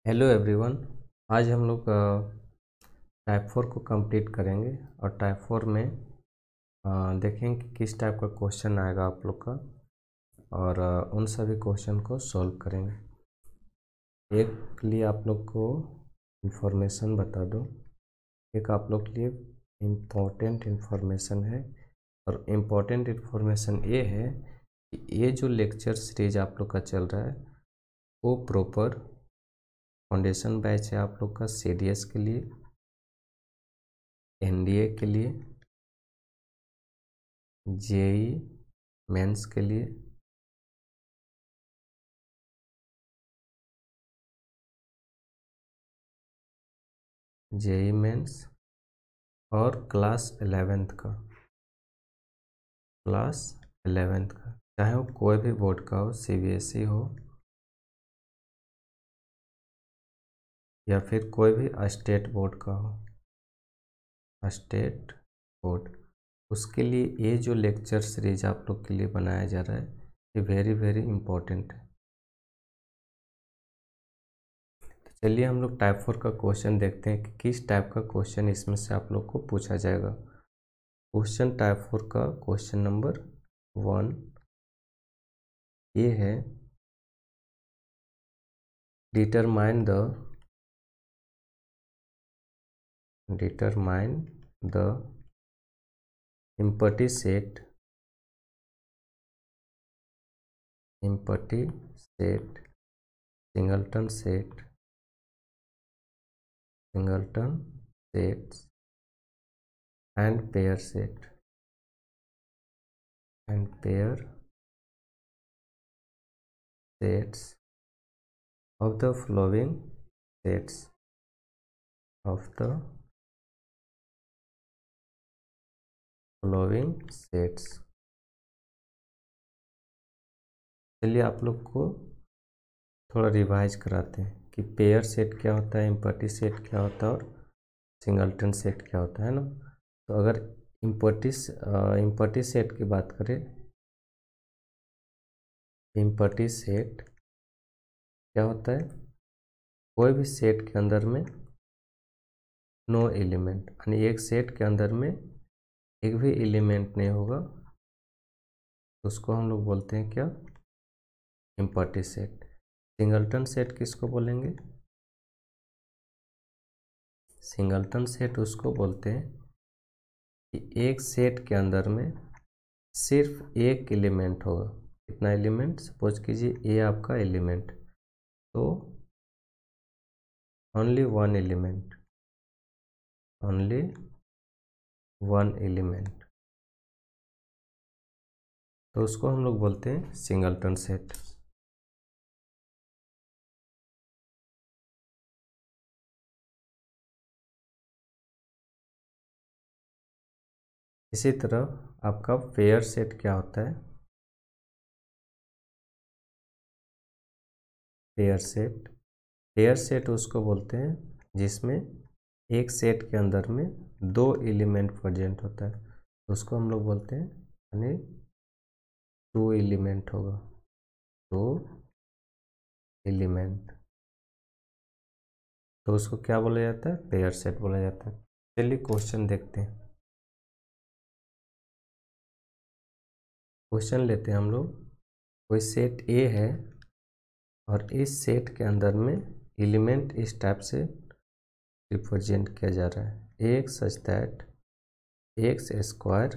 Hello everyone. आज हम लोग टाइप 4 को कंप्लीट करेंगे और टाइप 4 में देखेंगे कि किस टाइप का क्वेश्चन आएगा आप लोग का और उन सभी क्वेश्चन को सॉल्व करेंगे। एक लिए आप लोग को इन्फॉर्मेशन बता दूं, एक आप लोग के लिए इम्पोर्टेंट इन्फॉर्मेशन है और इम्पोर्टेंट इन्फॉर्मेशन ये है कि ये जो लेक्चर सीरीज आप लोग का चल रहा है वो प्रॉपर फाउंडेशन बैच है आप लोग का CDS के लिए, NDA के लिए, JEE मेंस के लिए, JEE मेंस और क्लास 11th का चाहे वो कोई भी बोर्ड का हो, CBSE हो या फिर कोई भी स्टेट बोर्ड का हो, स्टेट बोर्ड, उसके लिए ये जो लेक्चर सीरीज आप लोग के लिए बनाया जा रहा है ये वेरी वेरी इम्पोर्टेंट है। तो चलिए हम लोग टाइप 4 का क्वेश्चन देखते हैं कि किस टाइप का क्वेश्चन इसमें से आप लोग को पूछा जाएगा। क्वेश्चन टाइप 4 का क्वेश्चन नंबर 1 ये है, determine the empty set singleton sets and pair sets of the following sets। चलिए आप लोग को थोड़ा रिवाइज कराते हैं कि पेयर सेट क्या होता है, एम्पटी सेट क्या होता है और सिंगलटन सेट क्या होता है ना। तो अगर एम्पटी सेट की बात करें, एम्पटी सेट क्या होता है, कोई भी सेट के अंदर में नो एलिमेंट, यानी एक सेट के अंदर में एक भी एलिमेंट नहीं होगा तो उसको हम लोग बोलते हैं क्या, एम्पटी सेट। सिंगलटन सेट किसको बोलेंगे, सिंगलटन सेट उसको बोलते हैं कि एक सेट के अंदर में सिर्फ एक एलिमेंट होगा। कितना एलिमेंट, सपोज कीजिए ये आपका एलिमेंट, तो ओनली वन एलिमेंट, तो उसको हम लोग बोलते हैं सिंगलटन सेट। इसी तरह आपका पेयर सेट क्या होता है, पेयर सेट उसको बोलते हैं जिसमें एक सेट के अंदर में दो एलिमेंट प्रेजेंट होता है, तो उसको हम लोग बोलते हैं, यानी टू एलिमेंट होगा, टू एलिमेंट, तो उसको क्या बोला जाता है, पेयर सेट बोला जाता है। चलिए क्वेश्चन देखते हैं। क्वेश्चन लेते हैं हम लोग, कोई सेट A है और इस सेट के अंदर में एलिमेंट इस टाइप से रिप्रेजेंट किया जा रहा है, x such that x square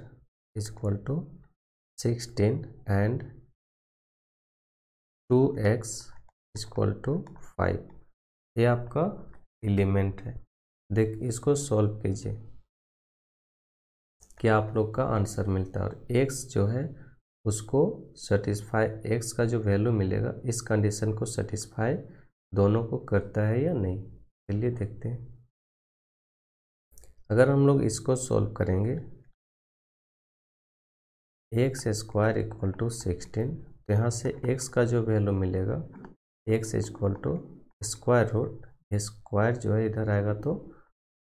is equal to 16 and 2x is equal to 5। ये आपका एलिमेंट है। देख इसको सॉल्व कीजिए, क्या आप लोग का आंसर मिलता है, और x जो है उसको सेटिस्फाई, x का जो वैल्यू मिलेगा इस कंडीशन को सेटिस्फाई दोनों को करता है या नहीं। चलिए देखते हैं। अगर हम लोग इसको सॉल्व करेंगे, x स्क्वायर इक्वल टू 16, तो यहाँ से x का जो वैल्यू मिलेगा x equal to square root, square जो है इधर आएगा तो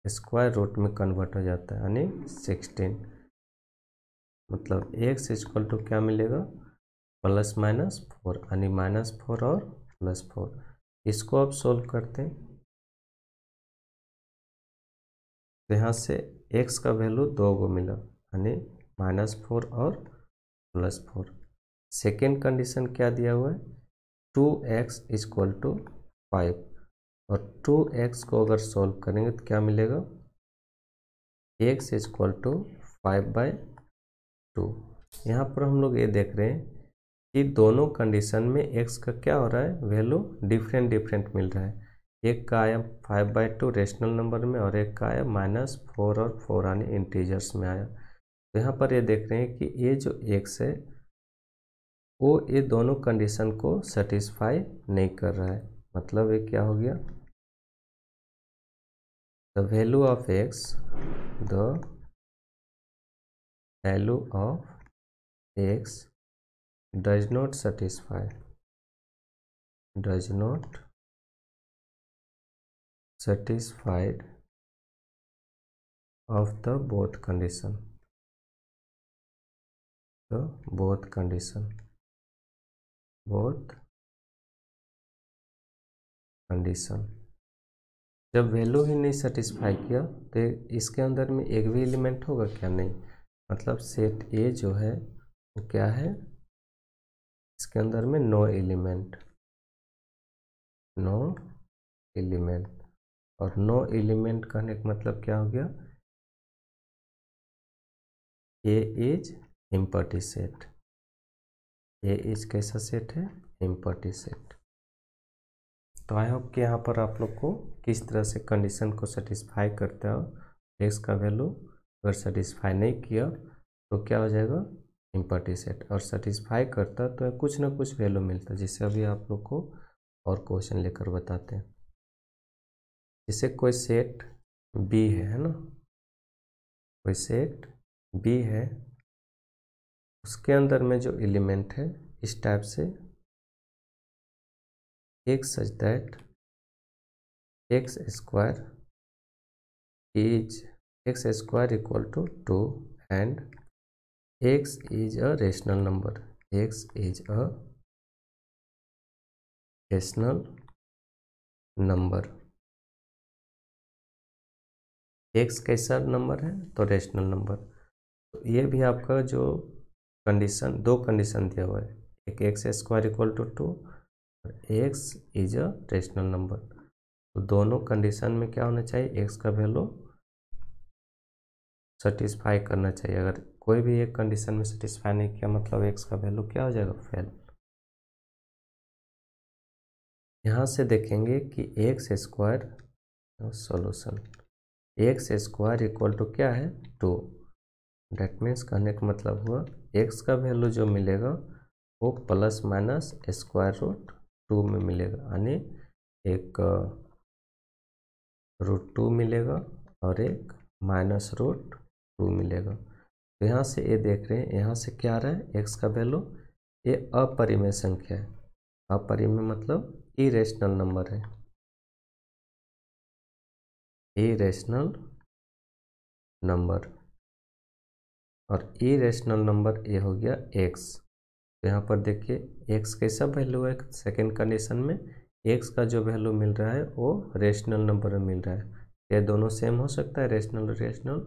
स्क्वायर रूट में कन्वर्ट हो जाता है, यानी 16, मतलब x इक्वल टू क्या मिलेगा, +-4, यानी -4 और +4। इसको अब सोल्व करते हैं। तो यहाँ से x का वैल्यू 2 को मिला, यानी -4 और +4। सेकेंड कंडीशन क्या दिया हुआ है, 2x = 5, और 2x को अगर सोल्व करेंगे तो क्या मिलेगा, x = 5/2। यहाँ पर हम लोग ये देख रहे हैं कि दोनों कंडीशन में x का क्या हो रहा है, वैल्यू डिफरेंट मिल रहा है। एक का आया 5/2 रेशनल नंबर में, और एक का आया -4 और 4 यानी इंटीजर्स में आया। तो यहाँ पर ये देख रहे हैं कि ये जो x है वो ये दोनों कंडीशन को सेटिस्फाई नहीं कर रहा है। मतलब ये क्या हो गया, the value of x does not satisfy satisfied of the both condition, जब वैल्यू ही नहीं सेटिस्फाई किया तो इसके अंदर में एक भी एलिमेंट होगा क्या, नहीं। मतलब सेट ए जो है वो क्या है, इसके अंदर में नो एलिमेंट, और नो एलिमेंट कहने का मतलब क्या हो गया, A is empty set. A is कैसा सेट है, एम्प्टी सेट। तो आई होप कि यहाँ पर आप लोग को किस तरह से कंडीशन को सेटिस्फाई करता हो। एक्स का वैल्यू अगर सेटिस्फाई नहीं किया तो क्या हो जाएगा, एम्प्टी सेट, और सेटिस्फाई करता तो कुछ ना कुछ वैल्यू मिलता, जिससे अभी आप लोग को और क्वेश्चन लेकर बताते हैं। जैसे कोई सेट बी है ना, कोई सेट बी है, उसके अंदर में जो एलिमेंट है इस टाइप से x such that x² = 2 and x is a rational number, x कैसा नंबर है, तो रेशनल नंबर। तो ये भी आपका जो कंडीशन, दो कंडीशन दिया हुआ है, एक x² = 2 और x is a rational number. तो दोनों कंडीशन में क्या होना चाहिए, x का वैल्यू सेटिस्फाई करना चाहिए। अगर कोई भी एक कंडीशन में सेटिस्फाई नहीं किया मतलब x का वैल्यू क्या हो जाएगा, फेल। यहाँ से देखेंगे कि x² सॉल्यूशन, x² क्या है, 2। डेट मीन्स कहने का मतलब हुआ x का वैल्यू जो मिलेगा वो ±2 में मिलेगा, यानी एक √2 मिलेगा और एक -√2 मिलेगा। तो यहाँ से ये देख रहे हैं, यहाँ से क्या आ रहा है, x का वैल्यू, ये अपरिमेय संख्या है। अपरिमेय मतलब इरेशनल नंबर है, इरेशनल नंबर, और इरेशनल नंबर ये हो गया x। तो यहाँ पर देखिए x कैसा वैल्यू है, सेकेंड कंडीशन में x का जो वैल्यू मिल रहा है वो रेशनल नंबर में मिल रहा है। ये दोनों सेम हो सकता है, रेशनल रेशनल,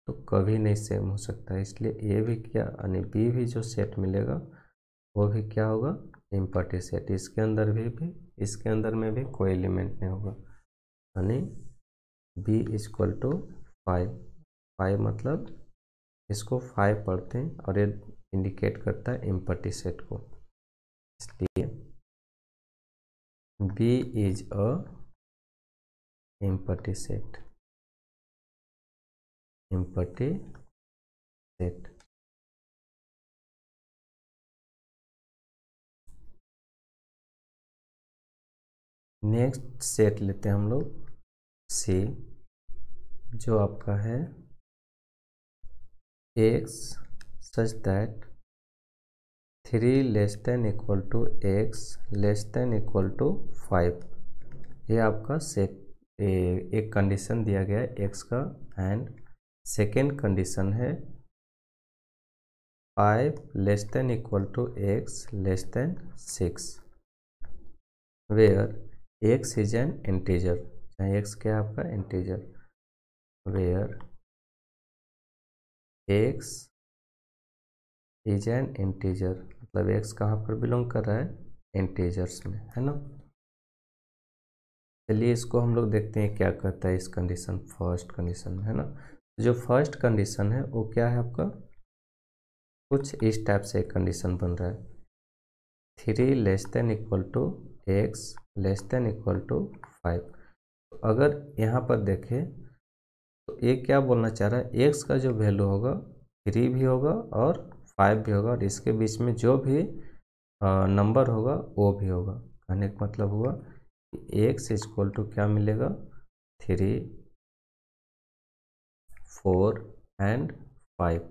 तो कभी नहीं सेम हो सकता है। इसलिए ए भी क्या, यानी बी भी जो सेट मिलेगा वो भी क्या होगा, एम्प्टी सेट। इसके अंदर में भी कोई एलिमेंट नहीं होगा, यानी b = 5 मतलब इसको 5 पढ़ते हैं और ये इंडिकेट करता है एम्प्टी सेट को। इसलिए B is a empty set, next set लेते हैं हम लोग C, जो आपका है x such that 3 ≤ x ≤ 5। ये आपका सेट एक कंडीशन दिया गया है x का, एंड सेकेंड कंडीशन है 5 ≤ x <6, where x is an integer, चाहे एक्स क्या है आपका integer, where x is an integer, मतलब एक्स कहाँ पर बिलोंग कर रहा है, इंटीजर्स में, है ना। चलिए इसको हम लोग देखते हैं क्या कहता है इस कंडीशन, फर्स्ट कंडीशन में, है ना। जो फर्स्ट कंडीशन है वो क्या है आपका, कुछ इस टाइप से एक कंडीशन बन रहा है, 3 less than equal to x less than equal to 5। अगर यहाँ पर देखें तो ये क्या बोलना चाह रहा है, एक्स का जो वैल्यू होगा 3 भी होगा और 5 भी होगा, और इसके बीच में जो भी नंबर होगा वो भी होगा। कहने का मतलब हुआ कि एक्स इक्वल टू क्या मिलेगा, 3, 4 एंड 5।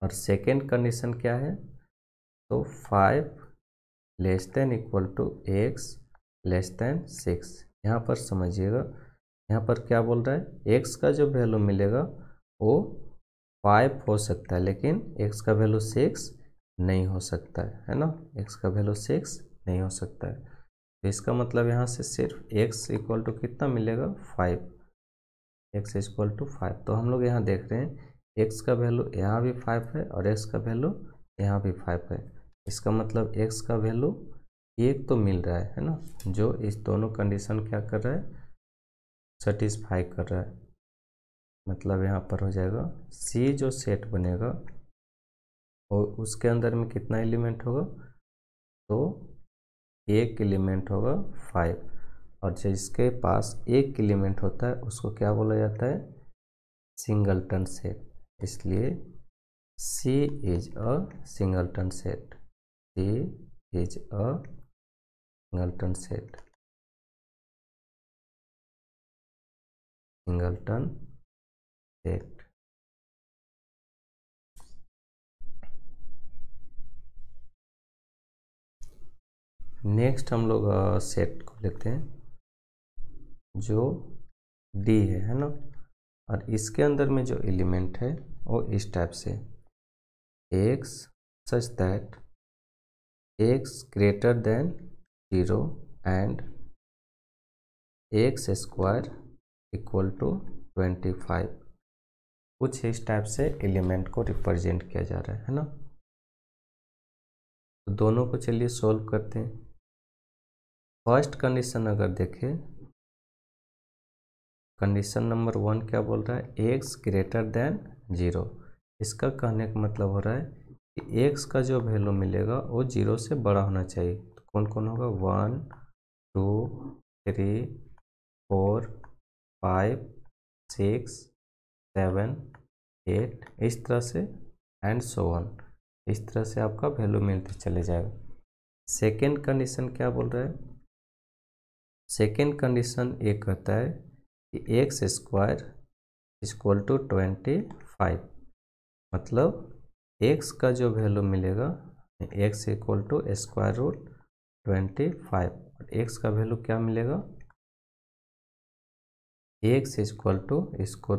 और सेकेंड कंडीशन क्या है, तो 5 less than equal to x less than 6। यहाँ पर समझिएगा, यहाँ पर क्या बोल रहा है, एक्स का जो वैल्यू मिलेगा वो 5 हो सकता है, लेकिन एक्स का वैल्यू 6 नहीं हो सकता है ना, एक्स का वैल्यू 6 नहीं हो सकता है। तो इसका मतलब यहाँ से सिर्फ एक्स इक्वल टू कितना मिलेगा, 5, एक्स इक्वल टू 5। तो हम लोग यहाँ देख रहे हैं एक्स का वैल्यू यहाँ भी 5 है और एक्स का वैल्यू यहाँ भी 5 है। इसका मतलब एक्स का वैल्यू एक तो मिल रहा है ना, जो इस दोनों कंडीशन क्या कर रहा है, सेटिस्फाई कर रहा है। मतलब यहाँ पर हो जाएगा सी जो सेट बनेगा और उसके अंदर में कितना एलिमेंट होगा, तो एक एलिमेंट होगा 5, और जिसके पास एक एलिमेंट होता है उसको क्या बोला जाता है, सिंगलटन सेट। इसलिए C is a singleton set, C is a singleton set, singleton set. Next हम लोग सेट को लेते हैं जो D है ना, और इसके अंदर में जो एलिमेंट है वो इस टाइप से, x such that x greater than 0 and x square equal to 25। कुछ इस टाइप से एलिमेंट को रिप्रेजेंट किया जा रहा है ना। तो दोनों को चलिए सॉल्व करते हैं। फर्स्ट कंडीशन अगर देखें, कंडीशन नंबर 1 क्या बोल रहा है, एक्स ग्रेटर देन 0। इसका कहने का मतलब हो रहा है कि एक्स का जो वैल्यू मिलेगा वो 0 से बड़ा होना चाहिए। तो कौन कौन होगा, 1, 2, 3, 4, 5, 6, 7, 8, इस तरह से एंड सो ऑन, इस तरह से आपका वैल्यू मिलते चले जाएगा। सेकेंड कंडीशन क्या बोल रहा है, सेकेंड कंडीशन ये कहता है कि एक्स स्क्वायर इक्वल टू 25। मतलब एक्स का जो वैल्यू मिलेगा, x equal to square root 25, और एक्स का वैल्यू क्या मिलेगा, एक्स इक्वल टू इसको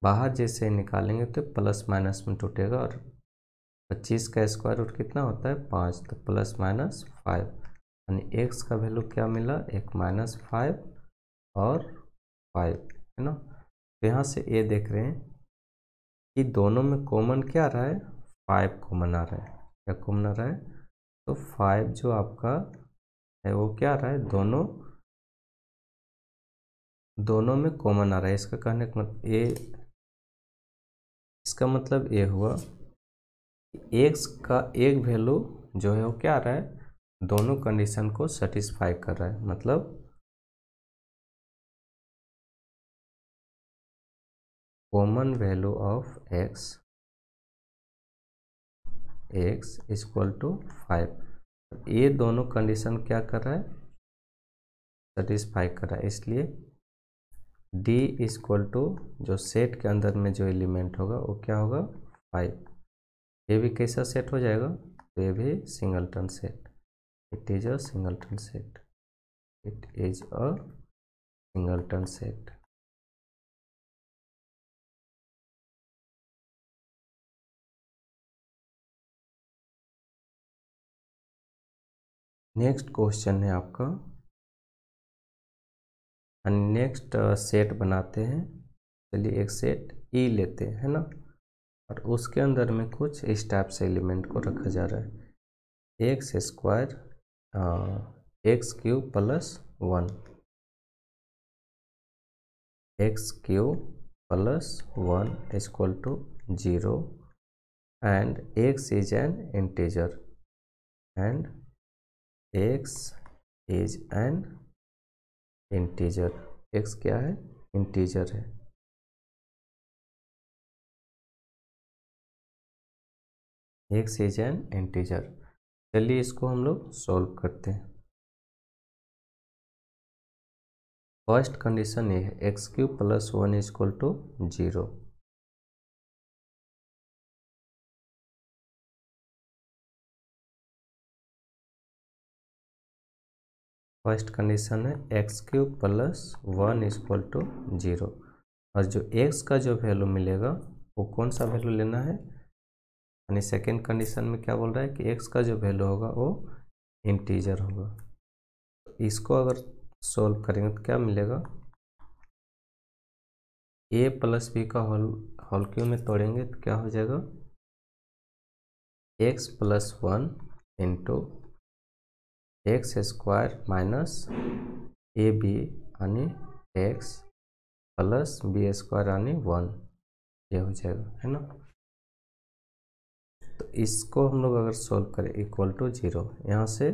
बाहर जैसे निकालेंगे तो प्लस माइनस में टूटेगा, और 25 का स्क्वायर रूट कितना होता है, 5, तो प्लस माइनस 5, यानी एक्स का वैल्यू क्या मिला, एक -5 और 5, है ना। तो यहाँ से ये देख रहे हैं कि दोनों में कॉमन क्या आ रहा है, 5 कॉमन आ रहा है। क्या कॉमन आ रहा है, तो 5 जो आपका है वो क्या आ रहा है, दोनों में कॉमन आ रहा है। इसका कहने का मतलब ये, इसका मतलब ये हुआ कि एक्स का एक वैल्यू जो है वो क्या आ रहा है, दोनों कंडीशन को सेटिस्फाई कर रहा है। मतलब common value of x equal to 5, ये दोनों कंडीशन क्या कर रहा है, सेटिस्फाई कर रहा है। इसलिए D इक्वल टू जो सेट के अंदर में जो एलिमेंट होगा वो क्या होगा, 5। ये भी कैसा सेट हो जाएगा, तो ये भी singleton set, it is a singleton set, it is a singleton set. Next question है आपका, नेक्स्ट सेट बनाते हैं। चलिए एक सेट ई लेते हैं, है ना, और उसके अंदर में कुछ इस टाइप से एलिमेंट को रखा जा रहा है। X square x cube plus 1, x cube plus 1 equal to 0 and x is an integer and x is an integer, x क्या है, इंटीजर है। x is an integer। चलिए इसको हम लोग सॉल्व करते हैं। फर्स्ट कंडीशन ये है x cube plus 1 equal to 0। First condition है x cube plus 1 equal to 0, और जो x का जो वैल्यू मिलेगा वो कौन सा वैल्यू लेना है, यानी सेकेंड कंडीशन में क्या बोल रहा है कि x का जो वैल्यू होगा वो इंटीजर होगा। तो इसको अगर सॉल्व करेंगे तो क्या मिलेगा, a प्लस बी का होल क्यूब में तोड़ेंगे तो क्या हो जाएगा, x plus 1 into x square minus A B यानी एक्स प्लस बी स्क्वायर यानी 1, ये हो जाएगा, है ना। तो इसको हम लोग अगर सॉल्व करें इक्वल टू 0, यहाँ से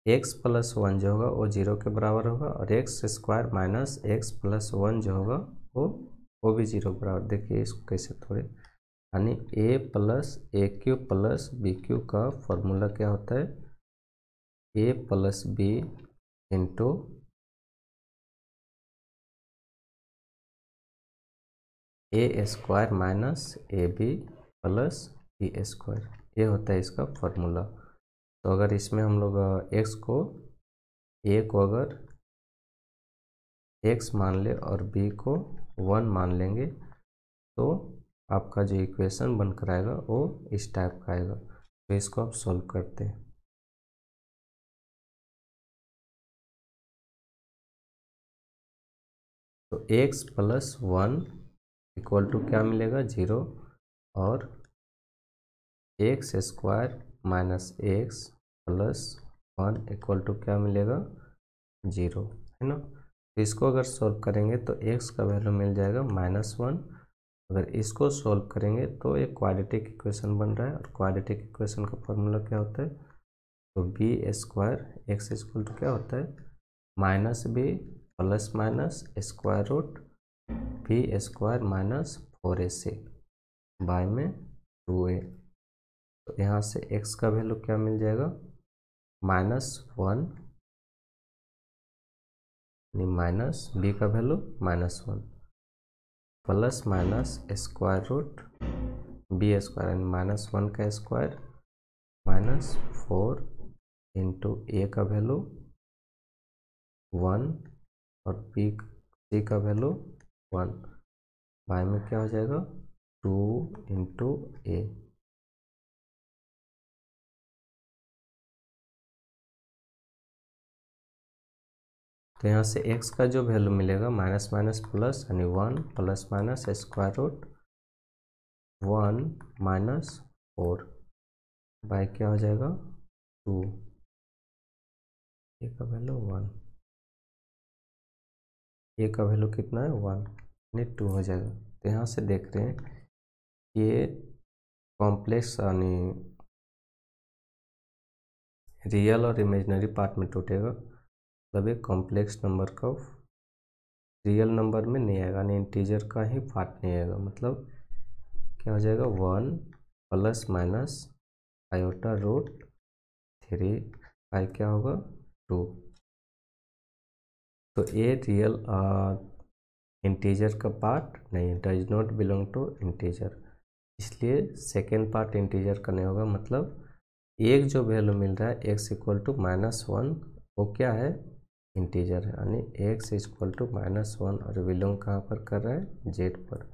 x प्लस 1 जो होगा वो 0 के बराबर होगा, और x square minus x plus 1 जो होगा वो भी 0 के बराबर। देखिए इसको कैसे थोड़े, यानी a plus A cube plus B cube का फॉर्मूला क्या होता है, a plus B into A square minus A B plus B square, ये होता है इसका फॉर्मूला। तो अगर इसमें हम लोग x को a को अगर x मान ले और b को 1 मान लेंगे तो आपका जो इक्वेशन बनकर आएगा वो इस टाइप का आएगा। तो इसको आप सॉल्व करते हैं। तो x प्लस 1 इक्वल टू क्या मिलेगा, 0, और x square minus x plus 1 equal to क्या मिलेगा, 0, है ना। तो इसको अगर सॉल्व करेंगे तो x का वैल्यू मिल जाएगा -1। अगर इसको सॉल्व करेंगे तो एक क्वाड्रेटिक इक्वेशन बन रहा है, और क्वाड्रेटिक इक्वेशन का फॉर्मूला क्या होता है, तो B square x equal to क्या होता है, minus B plus minus square root B square minus 4ac by में 2a। तो यहाँ से x का वैल्यू क्या मिल जाएगा, -1, माइनस बी का value -1 plus minus square root B square यानी -1 का स्क्वायर -4 इंटू ए का वैल्यू 1 और बी सी का वैल्यू 1 बाय में क्या हो जाएगा, 2 इंटू ए। तो यहाँ से x का जो वैल्यू मिलेगा माइनस माइनस प्लस यानी 1 plus minus square root 1 -4 by क्या हो जाएगा, 2, ए का वैल्यू 1, ए का वैल्यू कितना है 1 यानी 2 हो जाएगा। तो यहाँ से देख रहे हैं ये कॉम्प्लेक्स यानी रियल और इमेजिनरी पार्ट में टूटेगा, मतलब एक कॉम्प्लेक्स नंबर का रियल नंबर में नहीं आएगा, यानी इंटीजर का ही पार्ट नहीं आएगा। मतलब क्या हो जाएगा, 1 plus minus iota root 3 by क्या होगा, 2। तो ये रियल इंटीजर का पार्ट नहीं, does not belong to integer, इसलिए सेकेंड पार्ट इंटीजर का नहीं होगा। मतलब एक जो वैल्यू मिल रहा है x इक्वल टू -1 वो क्या है, इंटीजर है, यानी x इक्वल टू -1 और बिलोंग कहाँ पर कर रहा है, z पर।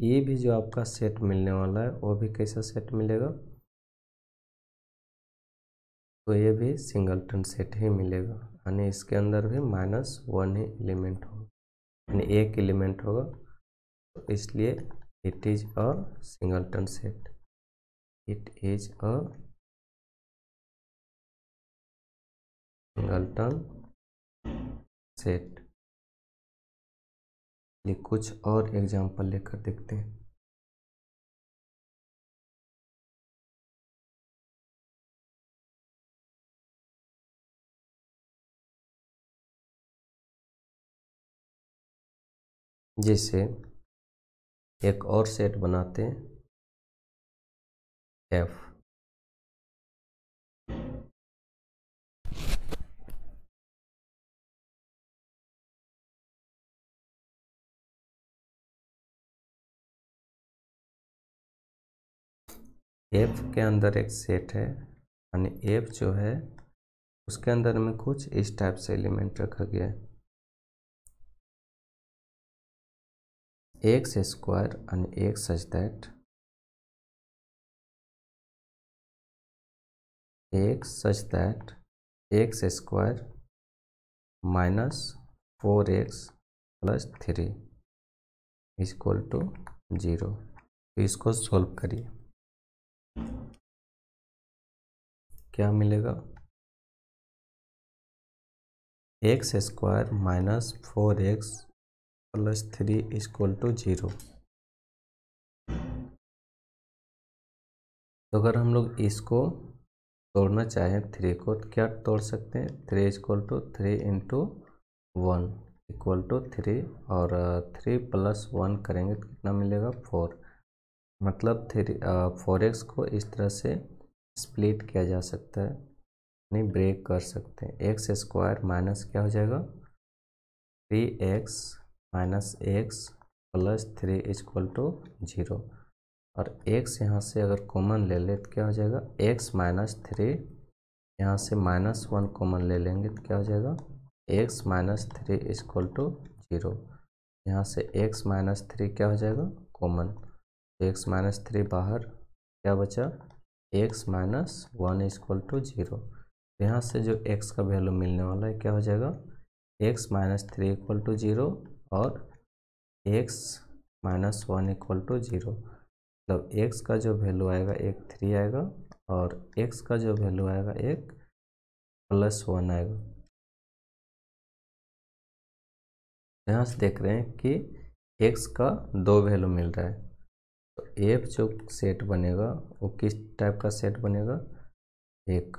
ये भी जो आपका सेट मिलने वाला है वो भी कैसा सेट मिलेगा, तो ये भी सिंगलटन सेट ही मिलेगा, यानी इसके अंदर भी -1 ही एलिमेंट होगा, यानी एक एलिमेंट होगा, तो इसलिए it is a singleton set. It is a singleton set. ये कुछ और एग्जांपल लेकर देखते हैं। जैसे एक और सेट बनाते हैं एफ। एफ के अंदर एक सेट है, यानी एफ जो है उसके अंदर में कुछ इस टाइप से एलिमेंट रखा गया है। एक्स स्क्वायर यानी x such that x square -4x + 3 = 0। तो इसको सॉल्व करिए, क्या मिलेगा? X square -4x + 3 = 0। तो अगर हम लोग इसको तोड़ना चाहें 3 को, तो क्या तोड़ सकते हैं? 3 = 3 × 1 = 3, और 3 + 1 करेंगे तो कितना मिलेगा? 4। मतलब 4x को इस तरह से स्प्लिट किया जा सकता है, नहीं ब्रेक कर सकते हैं। एक्स स्क्वायर माइनस क्या हो जाएगा? 3x - x + 3 = 0, और x यहाँ से अगर कॉमन ले ले तो क्या हो जाएगा? x - 3, यहाँ से -1 कॉमन ले लेंगे तो क्या हो जाएगा? x - 3 = 0। यहाँ से x - 3 क्या हो जाएगा? कॉमन। तो x - 3 बाहर, क्या बचा? x - 1 = 0। यहाँ से जो x का वैल्यू मिलने वाला है क्या हो जाएगा? x - 3 = 0 और x - 1 = 0। मतलब x का जो वैल्यू आएगा एक 3 आएगा, और x का जो वैल्यू आएगा एक +1 आएगा। यहाँ से देख रहे हैं कि x का 2 वैल्यू मिल रहा है, तो f जो सेट बनेगा वो किस टाइप का सेट बनेगा? एक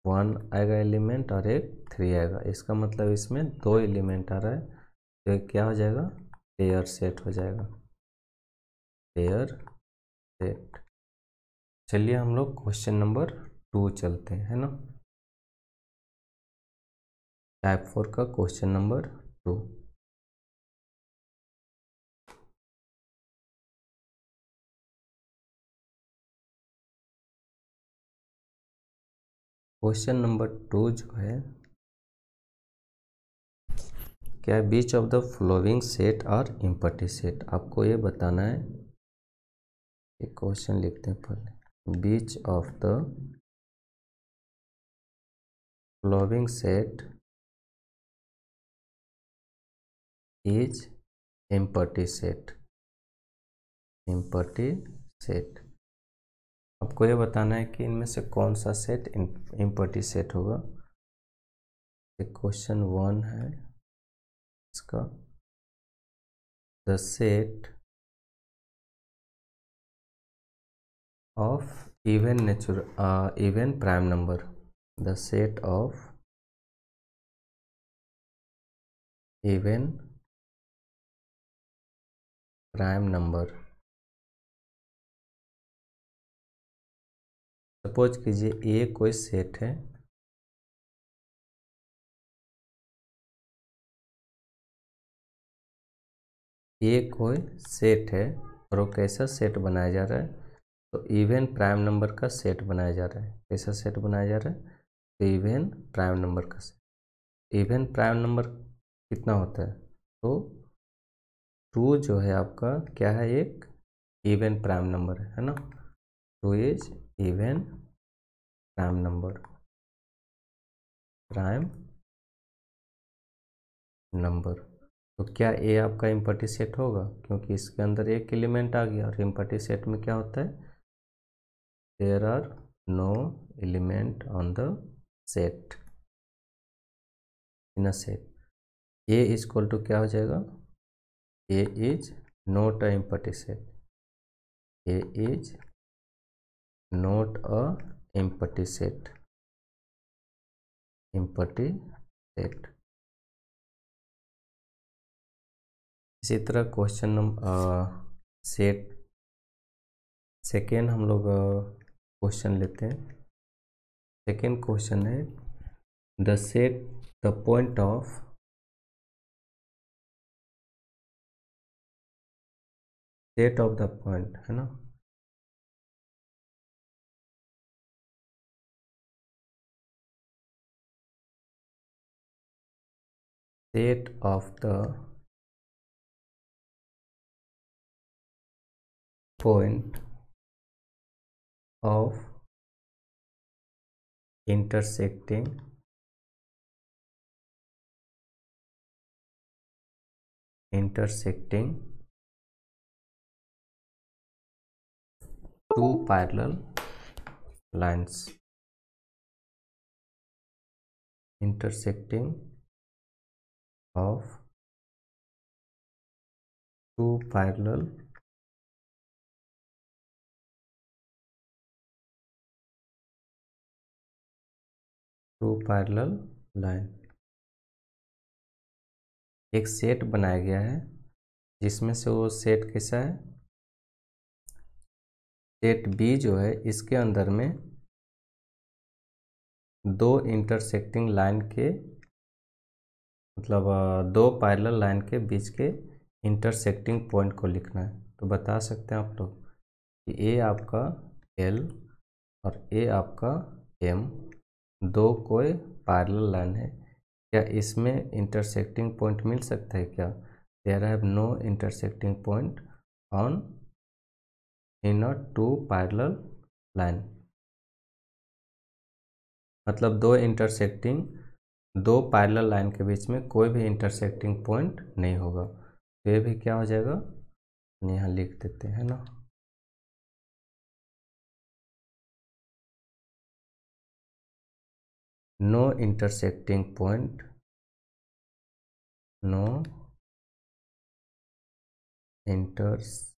1 आएगा एलिमेंट और एक 3 आएगा। इसका मतलब इसमें 2 एलिमेंट आ रहा है, तो क्या हो जाएगा? पेयर सेट हो जाएगा, पेयर सेट। चलिए हम लोग क्वेश्चन नंबर 2 चलते हैं, है ना? टाइप 4 का क्वेश्चन नंबर 2। क्वेश्चन नंबर 2 जो है क्या है? Which of the flowing set और इम्पटी सेट। आपको ये बताना है, एक क्वेश्चन लिखते हैं पहले। Which of the flowing set is empty set. Empty set. आपको ये बताना है कि इनमें से कौन सा सेट इम्पटी सेट होगा। एक क्वेश्चन 1 है इसका। The set of even prime number. The set of even prime number. Suppose कीजिए ए कोई सेट है, ए कोई सेट है और वो कैसा सेट बनाया जा रहा है? तो इवन प्राइम नंबर का सेट बनाया जा रहा है। कैसा सेट बनाया जा रहा है? तो इवन प्राइम नंबर का सेट। इवन प्राइम नंबर कितना होता है? तो 2 जो है आपका क्या है? एक इवन प्राइम नंबर है ना? 2 is even prime number. Prime number. तो क्या ए आपका इम्पटी सेट होगा, क्योंकि इसके अंदर एक एलिमेंट आ गया और इम्पटी सेट में क्या होता है, there are no element on the set, in a set. A is equal to क्या हो जाएगा, A is not a empty set, A is not a empty set, empty set. इसी तरह क्वेश्चन नंबर सेट सेकेंड हम लोग question लेते हैं। Second question है the set the point of set of the point, है ना, set of the point of intersecting two parallel lines, intersecting of two parallel line। एक सेट बनाया गया है जिसमें से वो सेट कैसा है, सेट बी जो है इसके अंदर में दो इंटरसेक्टिंग लाइन के मतलब दो पैरेलल लाइन के बीच के इंटरसेक्टिंग पॉइंट को लिखना है। तो बता सकते हैं आप लोग कि ए आपका एल और ए आपका एम दो कोई पैरेलल लाइन है, क्या इसमें इंटरसेक्टिंग पॉइंट मिल सकता है क्या, there have no intersecting point on in a two parallel line. मतलब दो पैरेलल लाइन के बीच में कोई भी इंटरसेक्टिंग पॉइंट नहीं होगा। तो ये भी क्या हो जाएगा, यहाँ लिख देते हैं ना, no intersecting point, no intersecting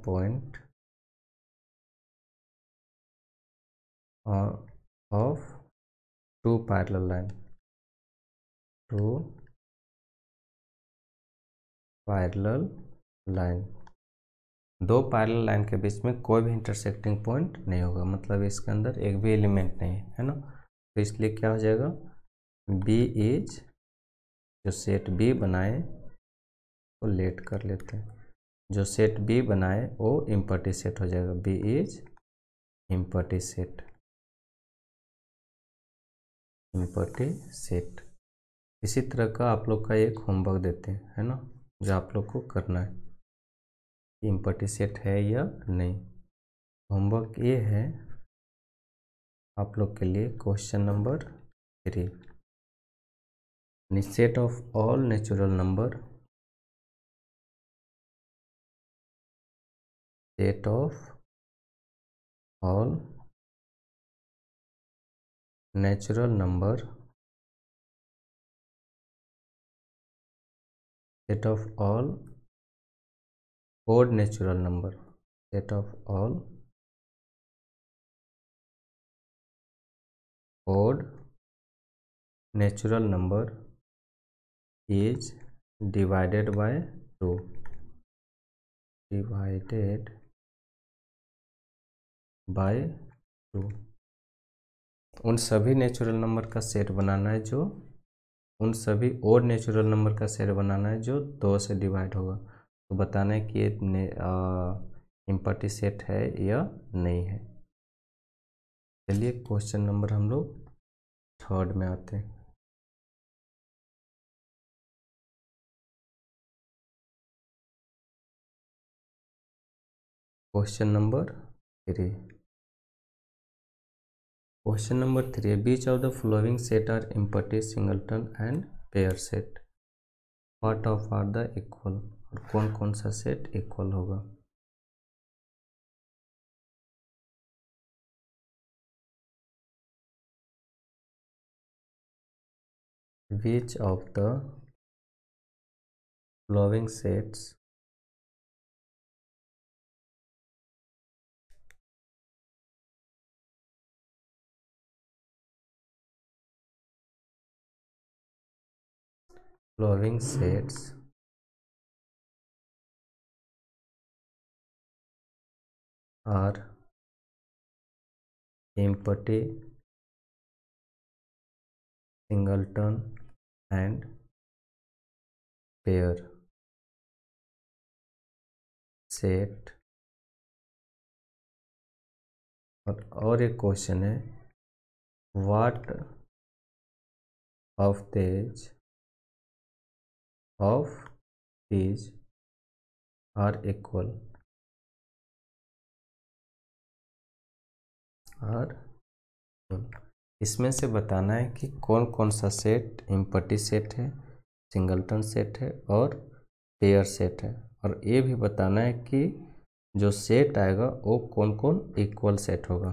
point of two parallel line, two parallel line, दो पैरेलल लाइन के बीच में कोई भी इंटरसेक्टिंग पॉइंट नहीं होगा, मतलब इसके अंदर एक भी एलिमेंट नहीं है ना। तो इसलिए क्या हो जाएगा, बी इज, जो सेट बी बनाए वो लेट कर लेते हैं, जो सेट बी बनाए वो इम्पटी सेट हो जाएगा, B is empty set, empty set. इसी तरह का आप लोग का एक होमवर्क देते हैं, है ना, जो आप लोग को करना है, इम्पटी सेट है या नहीं। होमवर्क ये है आप लोग के लिए, question number 3, set of all natural number, set of all natural number, set of all odd natural number, set of all odd natural number is divided by 2, divided by 2। उन सभी नेचुरल नंबर का set बनाना है जो, उन सभी odd natural number का set बनाना है जो 2 से डिवाइड होगा। तो बताना है कि ये इम्पटी सेट है या नहीं है। चलिए क्वेश्चन नंबर हम लोग 3 में आते हैं। Question number 3, question number 3, which of the following set are empty, singleton and pair set, what of are the equal, और कौन कौन सा सेट इक्वल होगा। Which of the following sets following sets are empty, singleton and pair set। और एक question है, what of these are equal, इसमें से बताना है कि कौन कौन सा सेट इम्पटी सेट है, सिंगलटन सेट है और पेयर सेट है, और ये भी बताना है कि जो सेट आएगा वो कौन कौन इक्वल सेट होगा।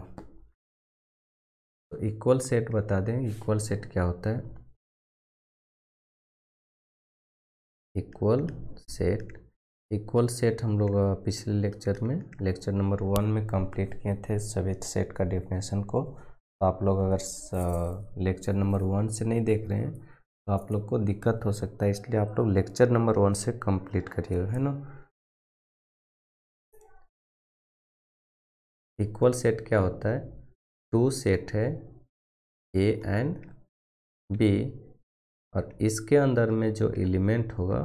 तो इक्वल सेट बता दें, इक्वल सेट क्या होता है। इक्वल सेट हम लोग पिछले लेक्चर में, लेक्चर नंबर 1 में कंप्लीट किए थे सभी सेट का डेफिनेशन को। तो आप लोग अगर लेक्चर नंबर 1 से नहीं देख रहे हैं तो आप लोग को दिक्कत हो सकता है, इसलिए आप लोग लेक्चर नंबर 1 से कंप्लीट करिएगा, है ना। इक्वल सेट क्या होता है, टू सेट है ए एंड बी, और इसके अंदर में जो एलिमेंट होगा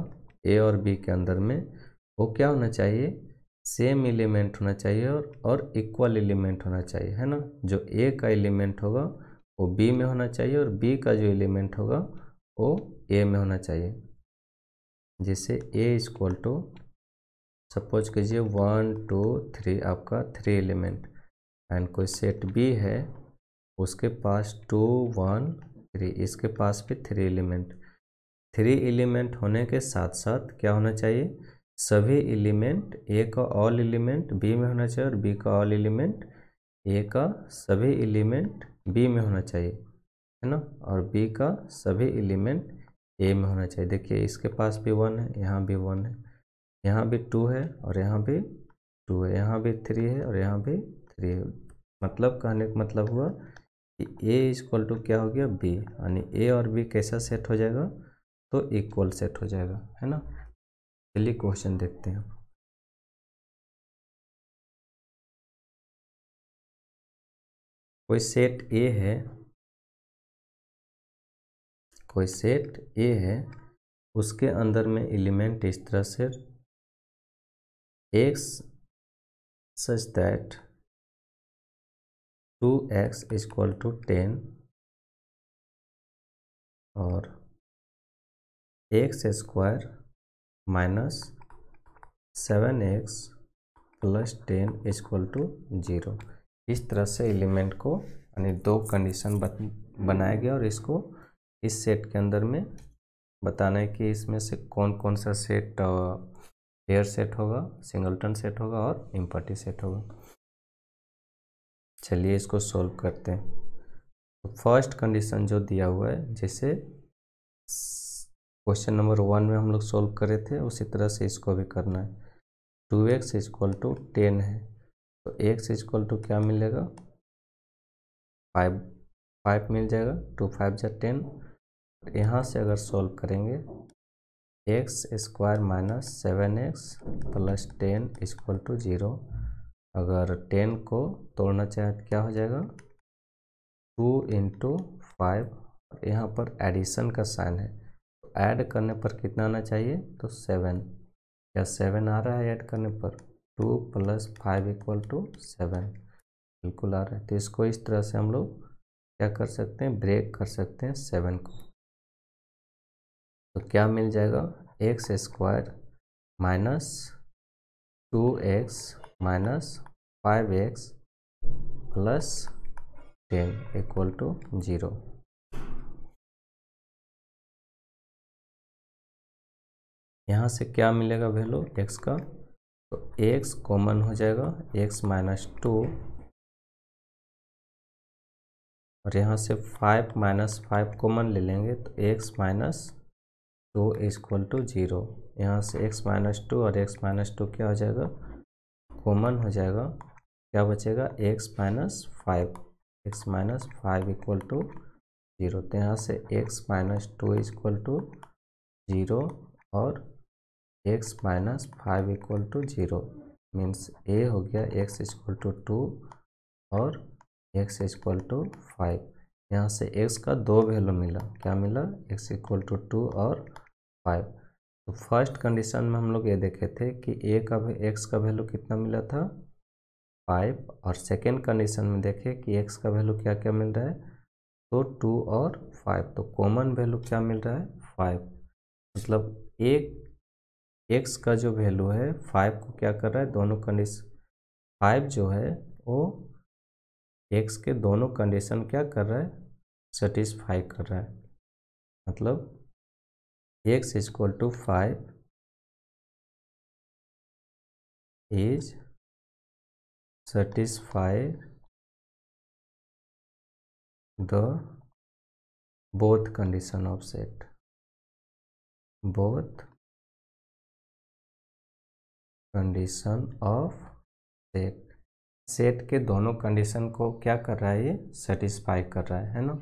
ए और बी के अंदर में, वो क्या होना चाहिए, सेम एलिमेंट होना चाहिए और इक्वल एलिमेंट होना चाहिए, है ना। जो ए का एलिमेंट होगा वो बी में होना चाहिए और बी का जो एलिमेंट होगा वो ए में होना चाहिए। जैसे ए इक्वल टू, सपोज कीजिए 1 2 3 आपका 3 एलिमेंट, एंड कोई सेट बी है उसके पास 2 1 3, इसके पास भी 3 एलिमेंट। 3 एलिमेंट होने के साथ साथ क्या होना चाहिए, सभी एलिमेंट ए का ऑल एलिमेंट बी में होना चाहिए और बी का ऑल एलिमेंट ए का सभी एलिमेंट बी में होना चाहिए, है ना, और बी का सभी एलिमेंट ए में होना चाहिए। देखिए इसके पास भी 1 है, यहाँ भी 1 है, यहाँ भी 2 है और यहाँ भी 2 है, यहाँ भी 3 है और यहाँ भी 3 है। मतलब कहने का मतलब हुआ कि ए इक्वल टू क्या हो गया, बी, यानी ए और बी कैसा सेट हो जाएगा, तो इक्वल सेट हो जाएगा, है ना। चलिए क्वेश्चन देखते हैं। कोई सेट ए है, कोई सेट ए है, उसके अंदर में एलिमेंट इस तरह से x such that 2x equal to 10 और x square minus 7x plus 10 equal to 0। इस तरह से एलिमेंट को, यानी दो कंडीशन बनाया गया और इसको इस सेट के अंदर में बताना है कि इसमें से कौन कौन सा सेट पेयर सेट होगा, सिंगलटन सेट होगा और इम्पटी सेट होगा। चलिए इसको सॉल्व करते हैं। तो फर्स्ट कंडीशन जो दिया हुआ है, जैसे क्वेश्चन नंबर 1 में हम लोग सॉल्व करे थे उसी तरह से इसको भी करना है। 2x इक्वल टू 10 है, तो x इक्वल टू क्या मिलेगा, 5 मिल जाएगा, 2 5 जा 10। यहाँ से अगर सॉल्व करेंगे, x square minus 7x plus 10 equal to 0। अगर 10 को तोड़ना चाहे तो क्या हो जाएगा, 2 इंटू 5, यहाँ पर एडिशन का साइन है, तो ऐड करने पर कितना आना चाहिए, तो 7। क्या 7 आ रहा है ऐड करने पर, 2 प्लस 5 इक्वल टू 7, बिल्कुल आ रहा है। तो इसको इस तरह से हम लोग क्या कर सकते हैं, ब्रेक कर सकते हैं 7 को। तो क्या मिल जाएगा, x square minus 2x minus 5x plus 10 equal to 0। यहाँ से क्या मिलेगा वैल्यू x का, तो x कॉमन हो जाएगा, x माइनस 2, और यहाँ से 5 माइनस 5 कॉमन ले लेंगे तो x माइनस 2 इक्वल टू 0। यहाँ से x माइनस 2 और x माइनस 2 क्या हो जाएगा, कॉमन हो जाएगा, क्या बचेगा x माइनस 5 इक्वल टू 0। तो यहाँ से x माइनस 2 इक्वल टू 0 और x minus 5 equal to 0 means a हो गया x इक्वल टू 2 और x इक्वल टू 5। यहाँ से x का दो वैल्यू मिला, क्या मिला, x इक्वल टू 2 और 5। तो फर्स्ट कंडीशन में हम लोग ये देखे थे कि x का वैल्यू कितना मिला था, 5, और सेकेंड कंडीशन में देखे कि x का वैल्यू क्या क्या मिल रहा है, तो 2 और 5। तो कॉमन वैल्यू क्या मिल रहा है, 5। मतलब एक x का जो वैल्यू है 5 को क्या कर रहा है, दोनों कंडीशन 5 जो है वो x के दोनों कंडीशन क्या कर रहा है, सेटिस्फाई कर रहा है। मतलब x equal to 5 is satisfy the both condition of set, both condition of set। Set के दोनों कंडीशन को क्या कर रहा है, ये सेटिस्फाई कर रहा है ना।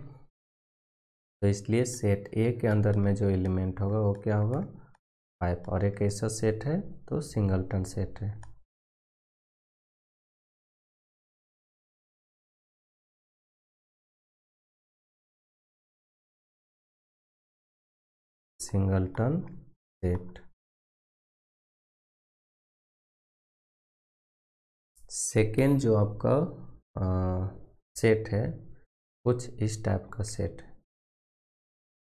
तो इसलिए सेट ए के अंदर में जो एलिमेंट होगा वो क्या होगा, 5, और एक ऐसा सेट है तो सिंगलटन सेट है। Singleton set. सेकेंड जो आपका सेट है कुछ इस टाइप का सेट है।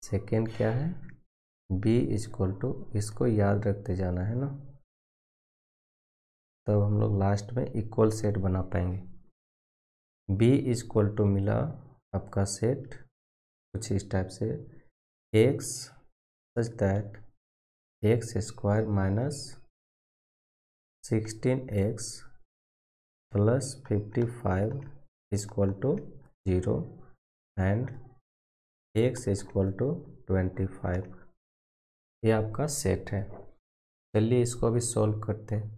सेकेंड क्या है, b इक्वल टू, इसको याद रखते जाना है ना, तब हम लोग लास्ट में इक्वल सेट बना पाएंगे। b इक्वल टू मिला आपका सेट कुछ इस टाइप से, x such that x square minus 16x plus 55 equal to 0 and x equal to 25। ये आपका सेट है। चलिए इसको अभी सॉल्व करते हैं।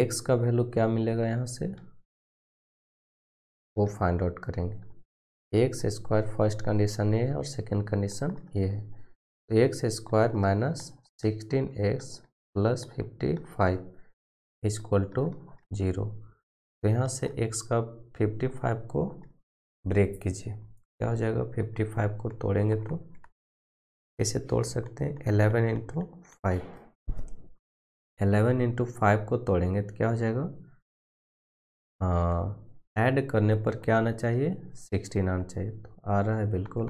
x का वैल्यू क्या मिलेगा, यहाँ से वो फाइंड आउट करेंगे। x स्क्वायर फर्स्ट कंडीशन ये है और सेकंड कंडीशन ये है, तो x square minus 16x plus 55 equal to 0। तो यहाँ से x का 55 को ब्रेक कीजिए, क्या हो जाएगा, 55 को तोड़ेंगे तो कैसे तोड़ सकते हैं, 11 इंटू 5, 11 इंटू 5 को तोड़ेंगे तो क्या हो जाएगा, ऐड करने पर क्या आना चाहिए, 16 आना चाहिए, तो आ रहा है बिल्कुल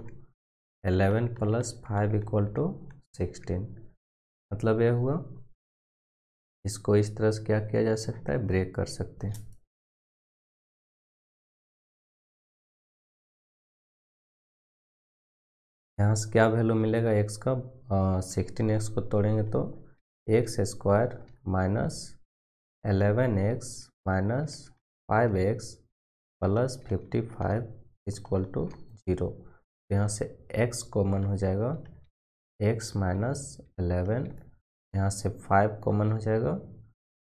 11 प्लस 5 इक्वल टू 16। मतलब यह हुआ, इसको इस तरह से क्या किया जा सकता है, ब्रेक कर सकते हैं। यहाँ से क्या वैल्यू मिलेगा x का, 16x को तोड़ेंगे तो x square minus 11x minus 5x plus 55 equal to 0। यहाँ से x कॉमन हो जाएगा, x माइनस 11, यहाँ से 5 कॉमन हो जाएगा,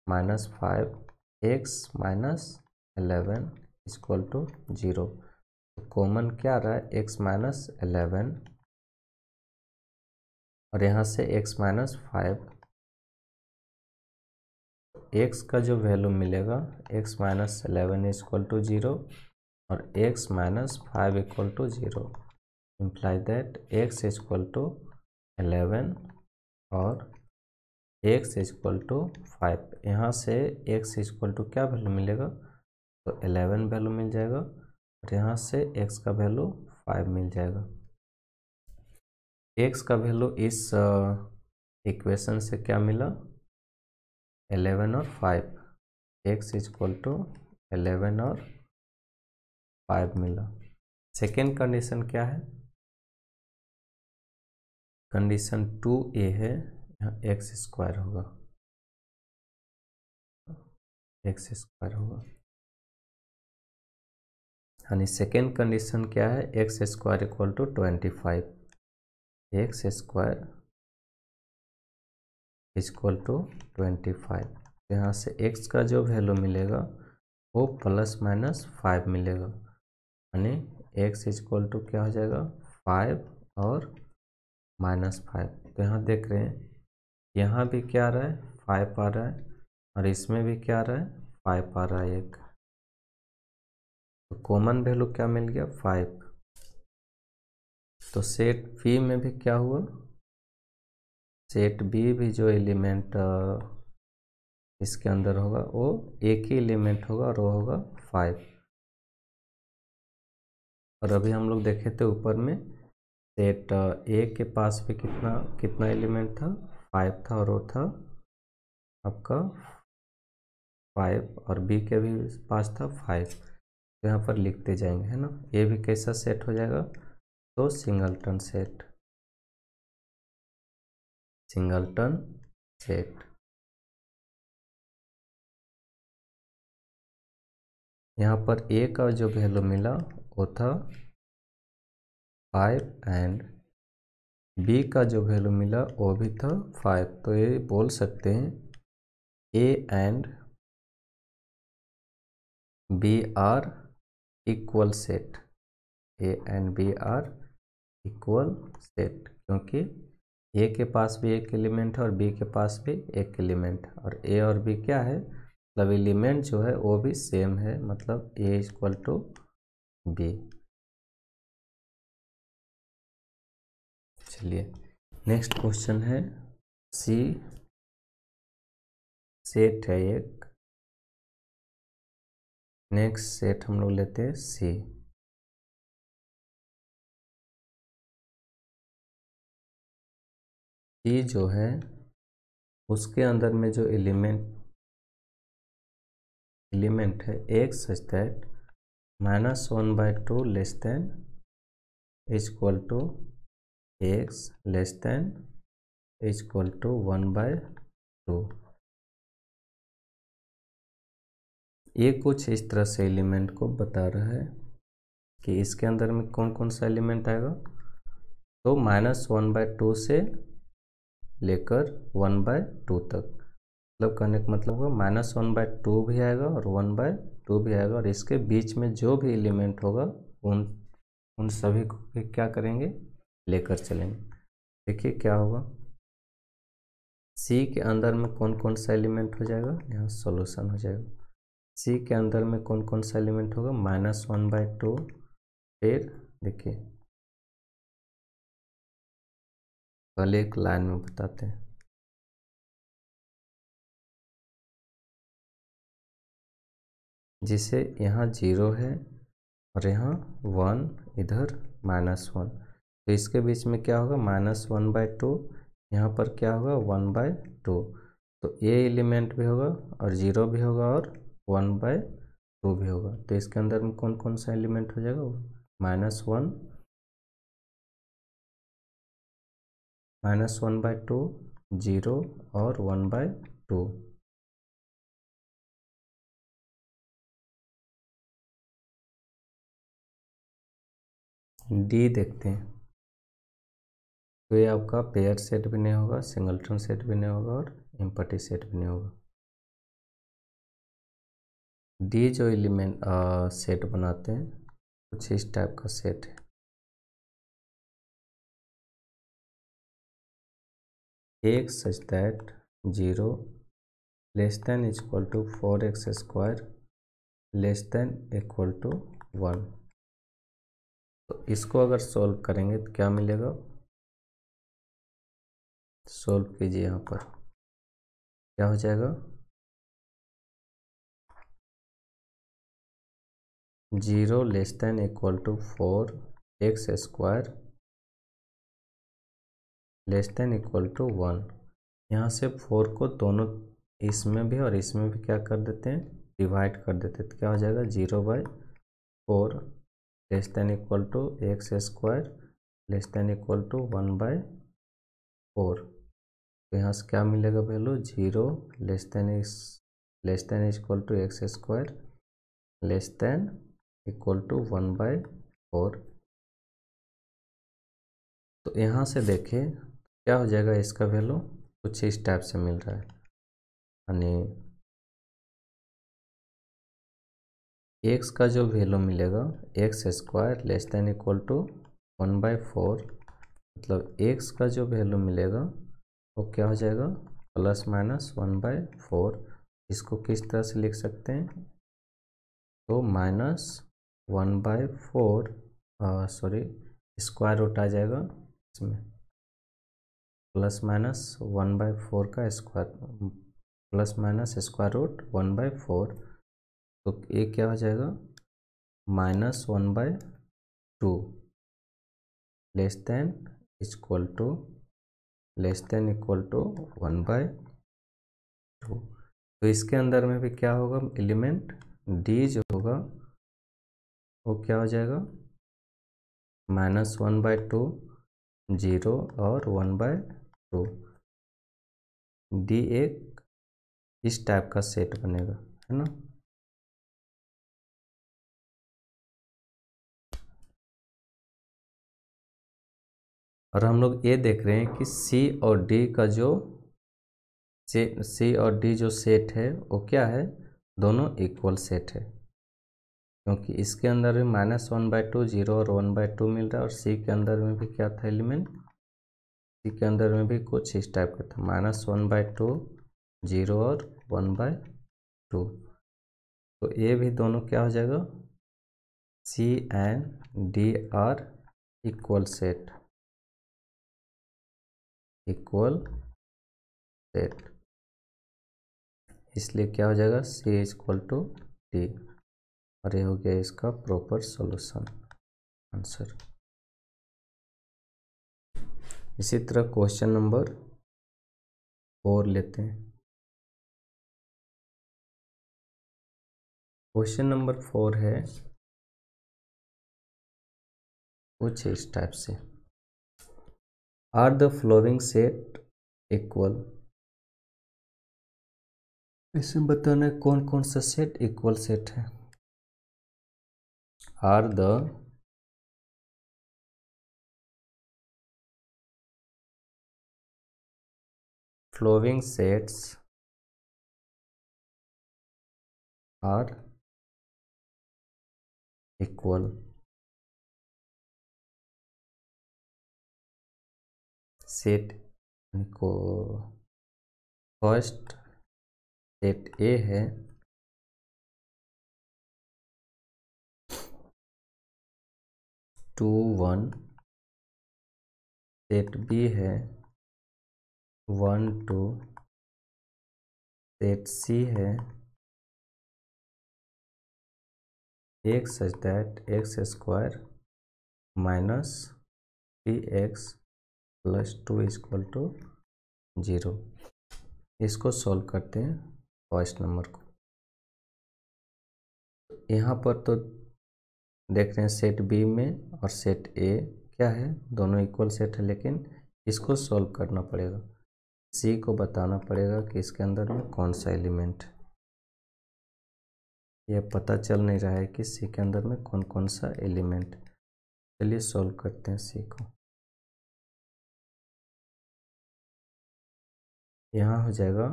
minus 5, x minus 11 equal to 0। तो कॉमन क्या आ रहा है, x माइनस 11 और यहाँ से x माइनस 5, x का जो वैल्यू मिलेगा x माइनस 11 इक्वल टू 0 और x minus 5 equal to 0, imply that x equal to 11 और x इक्वल टू 5। यहाँ से x इक्वल टू क्या वैल्यू मिलेगा, तो 11 वैल्यू मिल जाएगा और यहाँ से x का वैल्यू 5 मिल जाएगा। x का वैल्यू इस इक्वेशन से क्या मिला, 11 और 5, x इक्वल टू 11 और 5 मिला। सेकेंड कंडीशन क्या है, कंडीशन 2A है, यहाँ एक्स स्क्वायर होगा, एक्स स्क्वायर होगा। यानी सेकेंड कंडीशन क्या है, x square equal to 25, x square equal to 25। यहाँ से x का जो वैल्यू मिलेगा वो ±5 मिलेगा, यानी x इक्वल टू क्या हो जाएगा 5 और -5। तो यहाँ देख रहे हैं, यहाँ भी क्या आ रहा है 5 आ रहा है, और इसमें भी क्या आ रहा है 5 आ रहा है एक, तो कॉमन वैल्यू क्या मिल गया 5। तो सेट बी में भी क्या हुआ, सेट बी भी जो एलिमेंट इसके अंदर होगा वो एक ही एलिमेंट होगा और वो होगा 5। और अभी हम लोग देखे थे ऊपर में सेट ए के पास भी कितना कितना एलिमेंट था 5 था, और वो था आपका 5, और बी के भी पास था 5। तो यहाँ पर लिखते जाएंगे, है ना। ये भी कैसा सेट हो जाएगा, तो सिंगलटन सेट, सिंगलटन सेट। यहाँ पर ए का जो वैल्यू मिला वो था 5 एंड बी का जो वैल्यू मिला वो भी था 5। तो ये बोल सकते हैं A and B are equal set, A and B are equal set, क्योंकि ए के पास भी एक एलिमेंट है और बी के पास भी एक एलिमेंट है, और ए और बी क्या है, मतलब एलिमेंट जो है वो भी सेम है, मतलब ए इक्वल टू बी। चलिए नेक्स्ट क्वेश्चन है, सी सेट है एक, नेक्स्ट सेट हम लोग लेते हैं सी। सी जो है उसके अंदर में जो एलिमेंट है x such that -1/2 less than equal to x less than equal to 1/2। ये कुछ इस तरह से एलिमेंट को बता रहा है कि इसके अंदर में कौन कौन सा एलिमेंट आएगा, तो -1/2 से लेकर 1/2 तक, मतलब कहने का मतलब होगा -1/2 भी आएगा और 1/2 भी आएगा, और इसके बीच में जो भी एलिमेंट होगा उन सभी को भी क्या करेंगे, लेकर चलेंगे। देखिए क्या होगा, सी के अंदर में कौन कौन सा एलिमेंट हो जाएगा, यहाँ सॉल्यूशन हो जाएगा। सी के अंदर में कौन कौन सा एलिमेंट होगा, -1/2। फिर देखिए पहले एक लाइन में बताते हैं, जिसे यहाँ 0 है और यहाँ 1, इधर -1, तो इसके बीच में क्या होगा -1/2, यहाँ पर क्या होगा 1/2। तो ये एलिमेंट भी होगा और 0 भी होगा और 1/2 भी होगा, तो इसके अंदर में कौन कौन सा एलिमेंट हो जाएगा, -1, -1/2, 0 और 1/2। डी देखते हैं, तो ये आपका पेयर सेट भी नहीं होगा, सिंगलटन सेट भी नहीं होगा और एम्पटी सेट भी नहीं होगा। डी जो एलिमेंट सेट बनाते हैं कुछ इस टाइप का सेट है, एक such that 0 less than equal to 4x² less than equal to 1। तो इसको अगर सॉल्व करेंगे तो क्या मिलेगा, सॉल्व कीजिए, यहाँ पर क्या हो जाएगा, 0 less than equal to 4x² less than equal to 1। यहाँ से 4 को दोनों इसमें भी और इसमें भी क्या कर देते हैं, डिवाइड कर देते तो क्या हो जाएगा 0/4 less than equal to x square less than equal to 1/4। तो यहाँ से क्या मिलेगा value 0 less than equal to x square less than equal to 1/4। तो यहाँ से देखिए क्या हो जाएगा, इसका वैल्यू कुछ इस टाइप से मिल रहा है, यानी एक्स का जो वैल्यू मिलेगा x square less than equal to 1/4, मतलब एक्स का जो वैल्यू मिलेगा वो क्या हो जाएगा ±1/4। इसको किस तरह से लिख सकते हैं, तो -1/4 सॉरी स्क्वायर रूट आ जाएगा इसमें, ±1/4 का स्क्वायर स्क्वायर रूट 1/4। तो ये क्या हो जाएगा -1/2 लेस देन इक्वल टू 1/2। तो इसके अंदर में भी क्या होगा, एलिमेंट डी जो होगा वो क्या हो जाएगा -1/2 0 और 1/2। डी एक इस टाइप का सेट बनेगा, है ना। और हम लोग ये देख रहे हैं कि सी और डी का जो सी और डी जो सेट है वो क्या है, दोनों इक्वल सेट है, क्योंकि इसके अंदर भी -1/2 0 और 1/2 मिल रहा है, और सी के अंदर में भी क्या था एलिमेंट, सी के अंदर में भी कुछ इस टाइप का था -1/2 0 और 1/2। तो ये भी दोनों क्या हो जाएगा, C and D are equal set, इसलिए क्या हो जाएगा सी इक्वल टू डी, और ये हो गया इसका प्रॉपर सॉल्यूशन आंसर। इसी तरह क्वेश्चन नंबर 4 लेते हैं। क्वेश्चन नंबर 4 है कुछ इस टाइप से, are the flowing set equal, इसमें बताना है कौन कौन सा सेट इक्वल सेट है। Are the flowing sets are equal, set को फर्स्ट सेट ए है 2 1, सेट बी है 1 2, सेट सी है x such that x square -3x + 2 = 0। इसको सॉल्व करते हैं फर्स्ट नंबर को। यहाँ पर तो देख रहे हैं सेट बी में और सेट ए क्या है, दोनों इक्वल सेट है, लेकिन इसको सॉल्व करना पड़ेगा, सी को बताना पड़ेगा कि इसके अंदर में कौन सा एलिमेंट है। यह पता चल नहीं रहा है कि सी के अंदर में कौन कौन सा एलिमेंट। चलिए सॉल्व करते हैं सी को। यहाँ हो जाएगा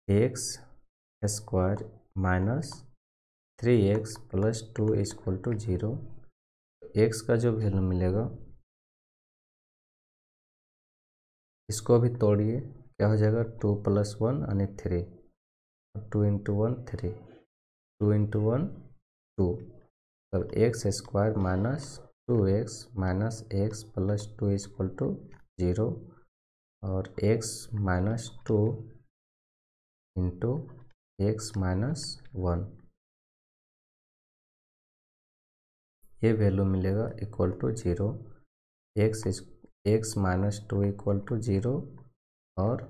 x स्क्वायर -3x + 2 = 0। x का जो वैल्यू मिलेगा इसको भी तोड़िए, क्या हो जाएगा 2 + 1 यानी 3, 2 × 1 3, 2 × 1 2, तब x स्क्वायर -2x - x + 2 = 0, और x - 2 × x - 1, ये वैल्यू मिलेगा इक्वल टू 0, x - 2 = 0 और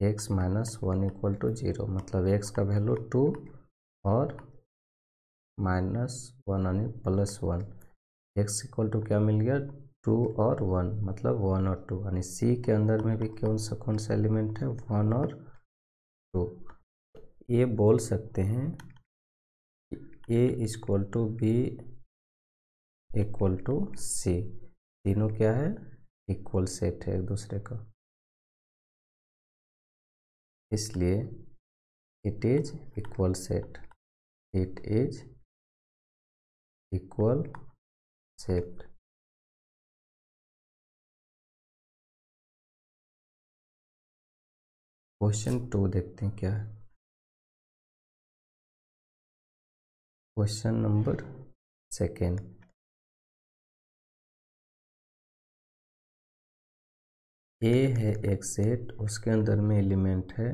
x - 1 = 0, मतलब x का वैल्यू 2 और -1 यानी +1। x इक्वल टू क्या मिल गया 2 और 1, मतलब 1 और 2, यानी सी के अंदर में भी कौन सा एलिमेंट है 1 और 2। ये बोल सकते हैं कि a equal to B equal to C, तीनों क्या है इक्वल सेट है एक दूसरे का, इसलिए it is equal set, it is equal set. Question 2 देखते हैं क्या है। क्वेश्चन नंबर 2, ए है एक सेट, उसके अंदर में एलिमेंट है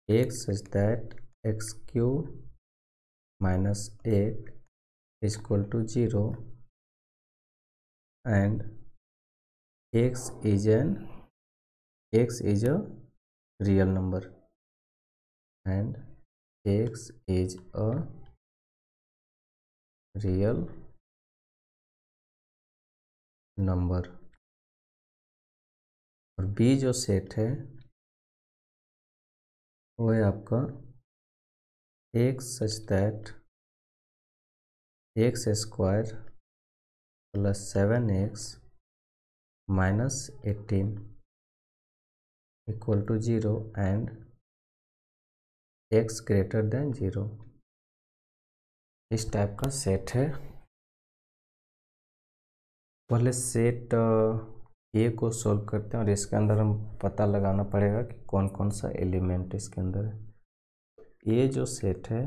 x such that x³ - 8 equal to 0 and x is a real number and x is a real number। और b जो सेट है वो है आपका x such that x² + 7x - 18 equal to 0 and x greater than 0, इस type का set है। पहले सेट ए को सॉल्व करते हैं और इसके अंदर हम पता लगाना पड़ेगा कि कौन कौन सा एलिमेंट इसके अंदर है। ए जो सेट है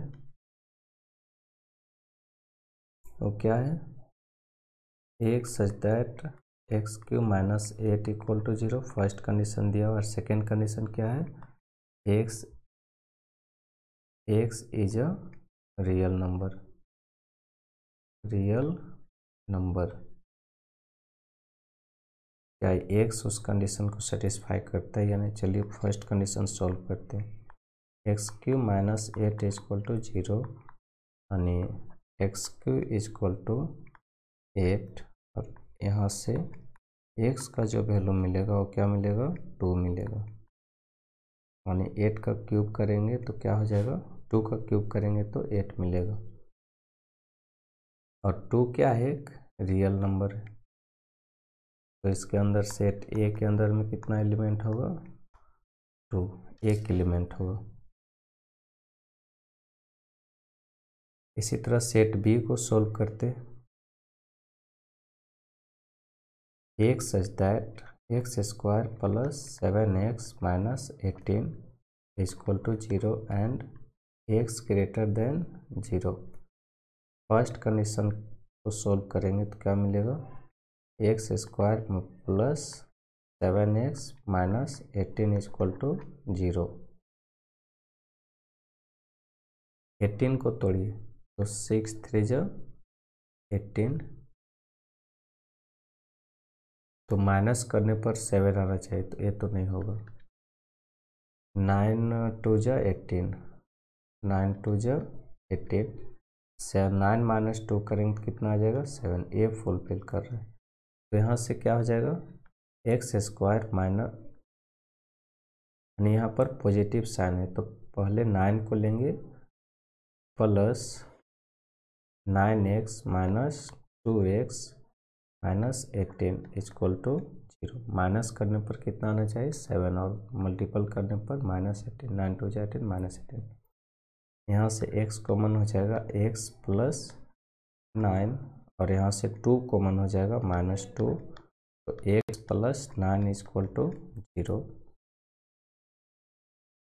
वो क्या है x such that x³ - 8 equal to 0, first condition दिया हुआ, और सेकेंड कंडीशन क्या है x is a real number, real number. क्या x उस कंडीशन को सेटिस्फाई करता है या नहीं, चलिए फर्स्ट कंडीशन सॉल्व करते हैं। x³ - 8 इक्वल टू 0 यानी x³ इक्वल टू 8, और यहाँ से x का जो वैल्यू मिलेगा वो क्या मिलेगा 2 मिलेगा, यानी 8 का क्यूब करेंगे तो क्या हो जाएगा 2 का क्यूब करेंगे तो 8 मिलेगा, और 2 क्या है एक रियल नंबर है। तो इसके अंदर सेट ए के अंदर में कितना एलिमेंट होगा 2, एक एलिमेंट होगा। इसी तरह सेट बी को सॉल्व करते, x such that x² + 7x - 18 equal to 0 and x greater than 0। First condition को सॉल्व करेंगे तो क्या मिलेगा x² + 7x - 18 इक्वल टू 0। 18 को तोड़िए तो 6 3 18, तो माइनस करने पर 7 आना चाहिए, तो ये तो नहीं होगा। 9 2 18, 9 2 18, 9 - 2 करेंगे तो कितना आ जाएगा 7, ये फुलफिल कर रहे हैं। तो यहाँ से क्या हो जाएगा x² माइनस, यानी यहाँ पर पॉजिटिव साइन है तो पहले 9 को लेंगे plus 9x - 2x - 18 equal to 0। Minus करने पर कितना आना चाहिए 7, और मल्टीपल करने पर -18, 9 2 18 -18। यहाँ से x कॉमन हो जाएगा x + 9, और यहाँ से 2 कॉमन हो जाएगा -2, तो x + 9 इक्वल टू 0।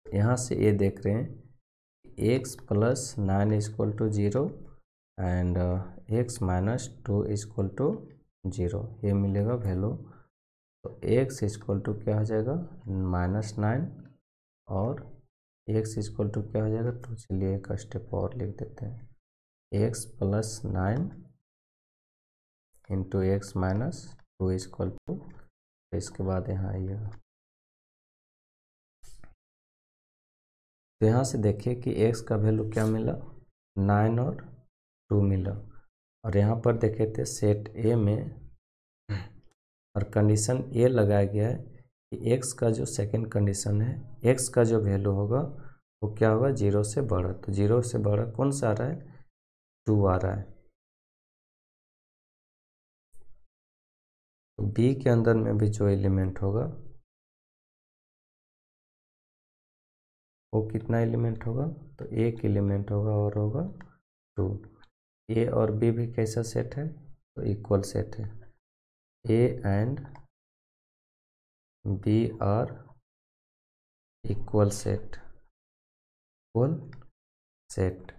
यहाँ से ये देख रहे हैं x + 9 equal to 0 and x - 2 equal to 0, ये मिलेगा वैल्यू। तो x इक्वल टू क्या हो जाएगा -9 और x इक्वल टू क्या हो जाएगा, तो चलिए एक स्टेप और लिख देते हैं x + 9 into x - 2 equal to, इसके बाद यहाँ आइएगा तो यहाँ से देखिए कि x का वैल्यू क्या मिला, 9 और 2 मिला। और यहाँ पर देखे थे सेट ए में और कंडीशन ए लगाया गया है कि x का जो सेकंड कंडीशन है, x का जो वैल्यू होगा वो क्या होगा, 0 से बड़ा। तो 0 से बड़ा कौन सा आ रहा है, 2 आ रहा है। तो बी के अंदर में भी जो एलिमेंट होगा वो कितना एलिमेंट होगा, तो एक एलिमेंट होगा और होगा 2। ए और बी भी कैसा सेट है, तो इक्वल सेट है। A and B are equal set, equal set.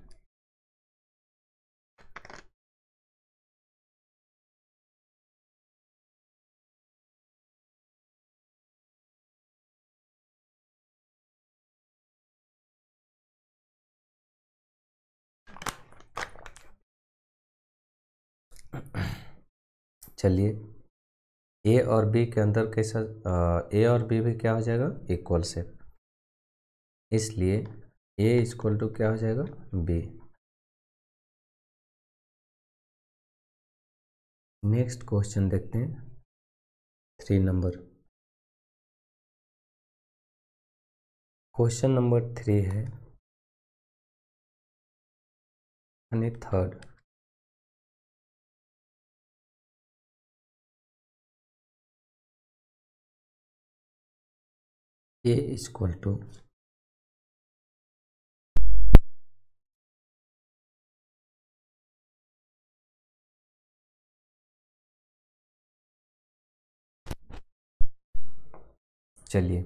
चलिए ए और बी के अंदर कैसा, ए और बी भी क्या हो जाएगा, इक्वल सेट, इसलिए ए इक्वल टू क्या हो जाएगा, बी। नेक्स्ट क्वेश्चन देखते हैं 3 नंबर। क्वेश्चन नंबर 3 है यानी थर्ड। ए इक्वल टू चलिए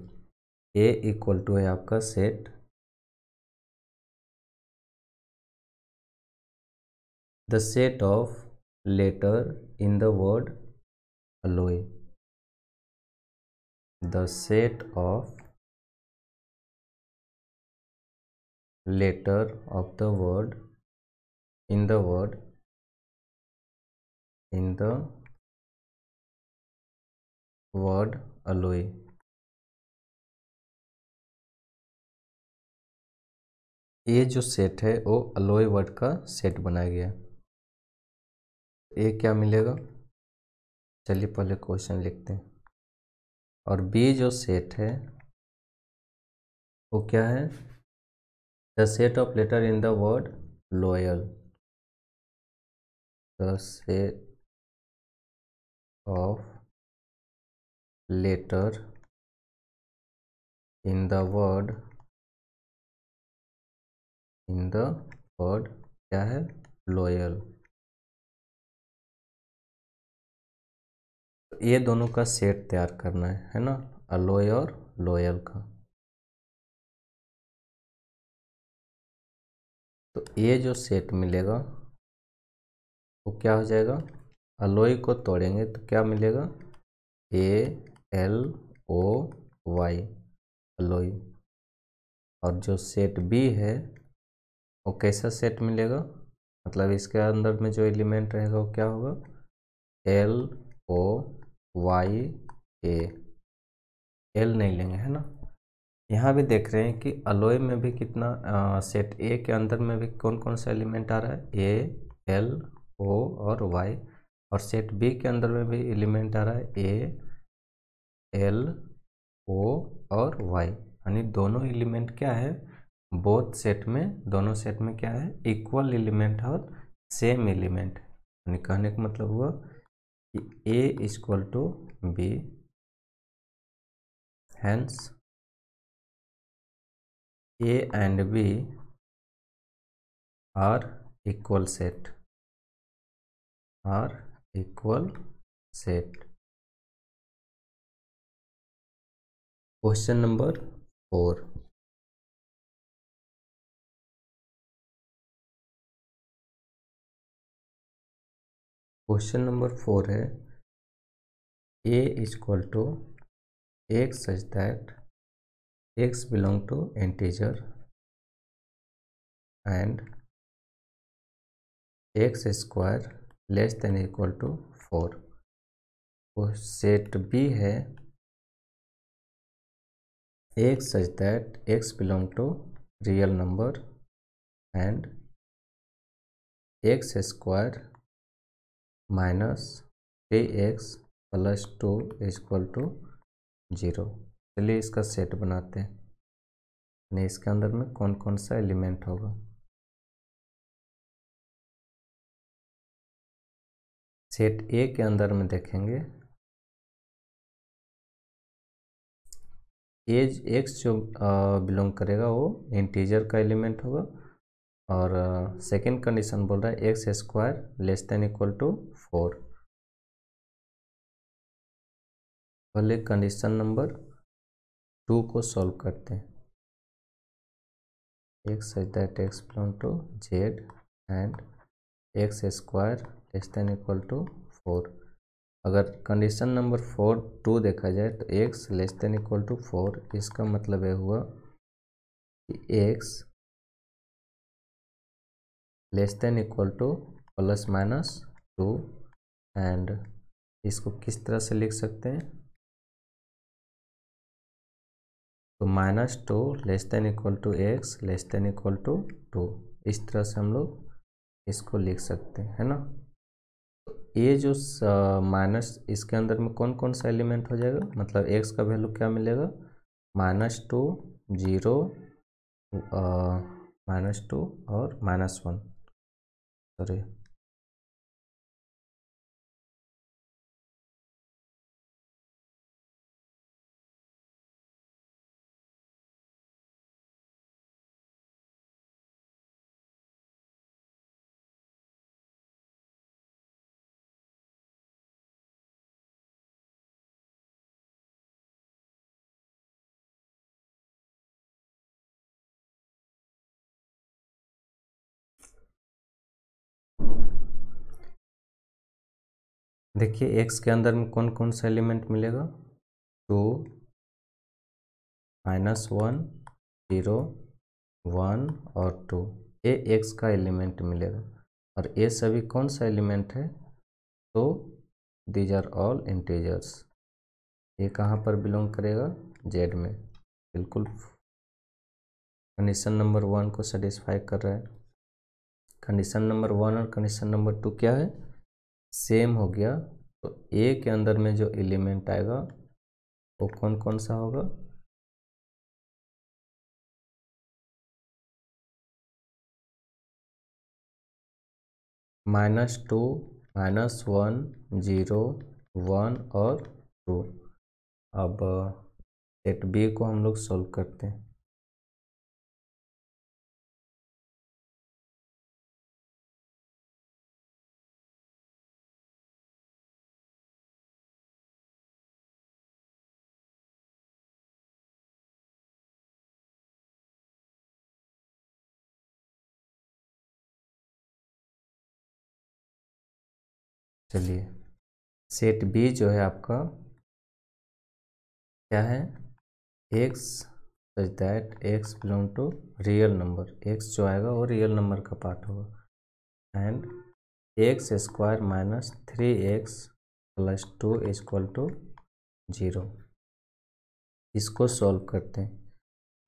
ए इक्वल टू है आपका set the set of letter in the word alloy, the set of letter of the word in the word alloy। ये जो set है वो alloy वर्ड का सेट बनाया गया है। ए क्या मिलेगा, चलिए पहले क्वेश्चन लिखते हैं। और बी जो सेट है वो क्या है, the set of letter in the word loyal, the set of letter in the word क्या है, लॉयल। तो ये दोनों का सेट तैयार करना है ना, अलोय और लॉयल का। तो ये जो सेट मिलेगा वो क्या हो जाएगा, अलोय को तोड़ेंगे तो क्या मिलेगा, ALOY अलोय। और जो सेट बी है वो कैसा सेट मिलेगा, मतलब इसके अंदर में जो एलिमेंट रहेगा वो क्या होगा, LOYA। एल नहीं लेंगे है ना। यहाँ भी देख रहे हैं कि अलोय में भी कितना सेट ए के अंदर में भी कौन कौन सा एलिमेंट आ रहा है, ALO और Y। और सेट बी के अंदर में भी एलिमेंट आ रहा है ALO और Y। यानी दोनों एलिमेंट क्या है, बोथ सेट में, दोनों सेट में क्या है, इक्वल एलिमेंट और सेम एलिमेंट। यानी कहने का मतलब हुआ कि A equal to B, hence A and B are equal set, are equal set। Question number 4। Question number 4 है A equal to x such that x belong to integer and x square less than equal to 4। तो set B है x such that x belong to real number and x square minus 3x plus 2 equal to 0। चलिए इसका set बनाते हैं। यानी इसके अंदर में कौन कौन सा एलिमेंट होगा। सेट ए के अंदर में देखेंगे एज एक्स जो बिलोंग करेगा वो इंटीजर का एलिमेंट होगा। और सेकेंड कंडीशन बोल रहा है x square less than equal to 4। पहले कंडीशन नंबर 2 को सॉल्व करते हैं। X such that x belong to Z and x square less than equal to 4। अगर कंडीशन नंबर 2 देखा जाए तो x less than equal to 4, इसका मतलब ये हुआ कि x less than equal to plus minus 2। And इसको किस तरह से लिख सकते हैं, तो -2 less than equal to x less than equal to 2, इस तरह से हम लोग इसको लिख सकते हैं, है ना। ये जो माइनस इसके अंदर में कौन कौन सा एलिमेंट हो जाएगा, मतलब एक्स का वैल्यू क्या मिलेगा, -2 0 -2 और -1, सॉरी देखिए एक्स के अंदर में कौन कौन सा एलिमेंट मिलेगा, 2 -1 0 1 और 2, ये एक्स का एलिमेंट मिलेगा। और ये सभी कौन सा एलिमेंट है, तो दीज आर ऑल इंटीजर्स। ये कहाँ पर बिलोंग करेगा, जेड में। बिल्कुल कंडीशन नंबर 1 को सेटिस्फाई कर रहा है। कंडीशन नंबर 1 और कंडीशन नंबर 2 क्या है, सेम हो गया। तो ए के अंदर में जो एलिमेंट आएगा वो कौन कौन सा होगा, -2 -1 0 1 और 2। अब सेट बी को हम लोग सॉल्व करते हैं। चलिए सेट बी जो है आपका क्या है, x such that x belong to real number, x जो आएगा वो रियल नंबर का पार्ट होगा। And x square -3x plus 2 equal to 0। इसको सॉल्व करते हैं।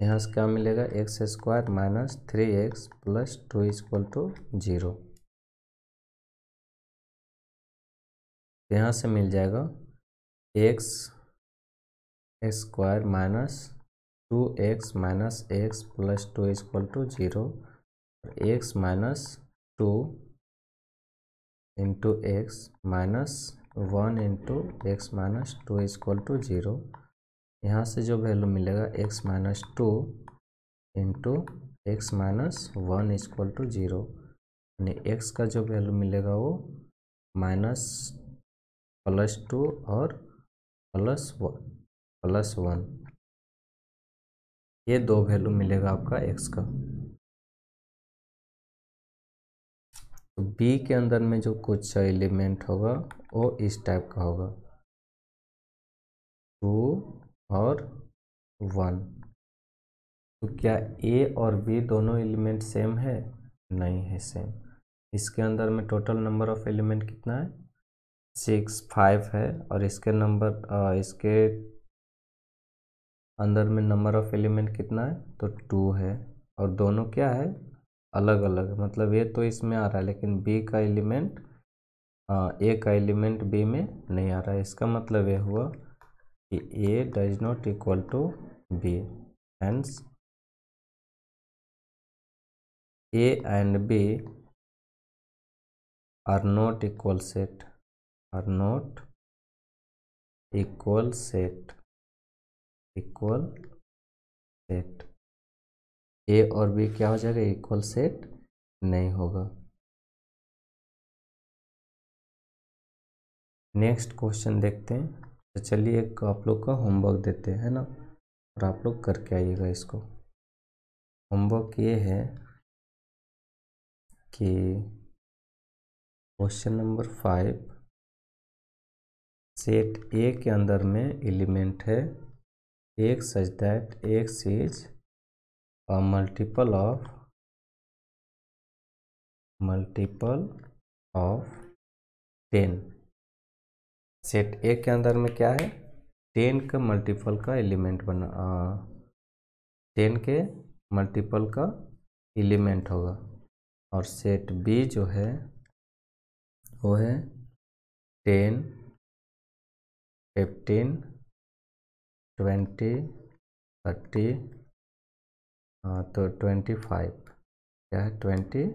यहाँ से क्या मिलेगा, x square -3x plus 2 equal to 0। यहाँ से मिल जाएगा x square -2x minus x plus 2 equal to 0, x -2 into x -1 into x -2 equal to 0। यहाँ से जो वैल्यू मिलेगा x -2 into x -1 equal to 0, यानी x का जो वैल्यू मिलेगा वो -+2 और +1, ये दो वैल्यू मिलेगा आपका x का। तो b के अंदर में जो कुछ एलिमेंट होगा वो इस टाइप का होगा, 2 और 1। तो क्या a और b दोनों एलिमेंट सेम है, नहीं है सेम। इसके अंदर में टोटल नंबर ऑफ एलिमेंट कितना है, 5 है। और इसके अंदर में नंबर ऑफ एलिमेंट कितना है, तो 2 है। और दोनों क्या है, अलग अलग, मतलब ये तो इसमें आ रहा है लेकिन बी का एलिमेंट ए का एलिमेंट बी में नहीं आ रहा है। इसका मतलब ये हुआ कि A does not equal to B, hence A and B are not equal set, are not equal set, equal set. A और बी क्या हो जाएगा, इक्वल सेट नहीं होगा। नेक्स्ट क्वेश्चन देखते हैं। तो चलिए एक आप लोग का होमवर्क देते हैं ना, और आप लोग करके आइएगा इसको। होमवर्क ये है कि क्वेश्चन नंबर 5, सेट ए के अंदर में एलिमेंट है x such that x is a multiple of 10। Set ए के अंदर में क्या है, 10 का मल्टीपल का एलिमेंट बना 10 के मल्टीपल का एलिमेंट होगा। और सेट बी जो है वो है 10, 15, 20, 30, तो 25, क्या है 25,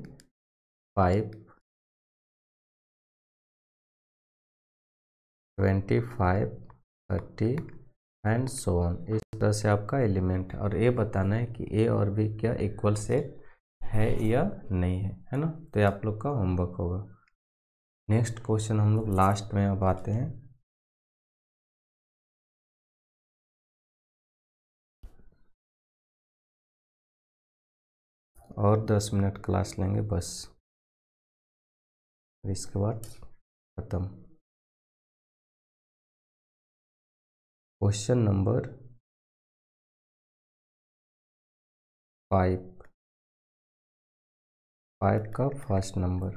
25, 30 एंड सो ऑन। इस तरह से आपका एलिमेंट है, और ये बताना है कि ए और बी क्या इक्वल सेट है या नहीं है, है ना। तो ये आप लोग का होमवर्क होगा। नेक्स्ट क्वेश्चन हम लोग लास्ट में अब आते हैं। और 10 मिनट क्लास लेंगे बस, इसके बाद खत्म। क्वेश्चन नंबर 5 का फर्स्ट नंबर।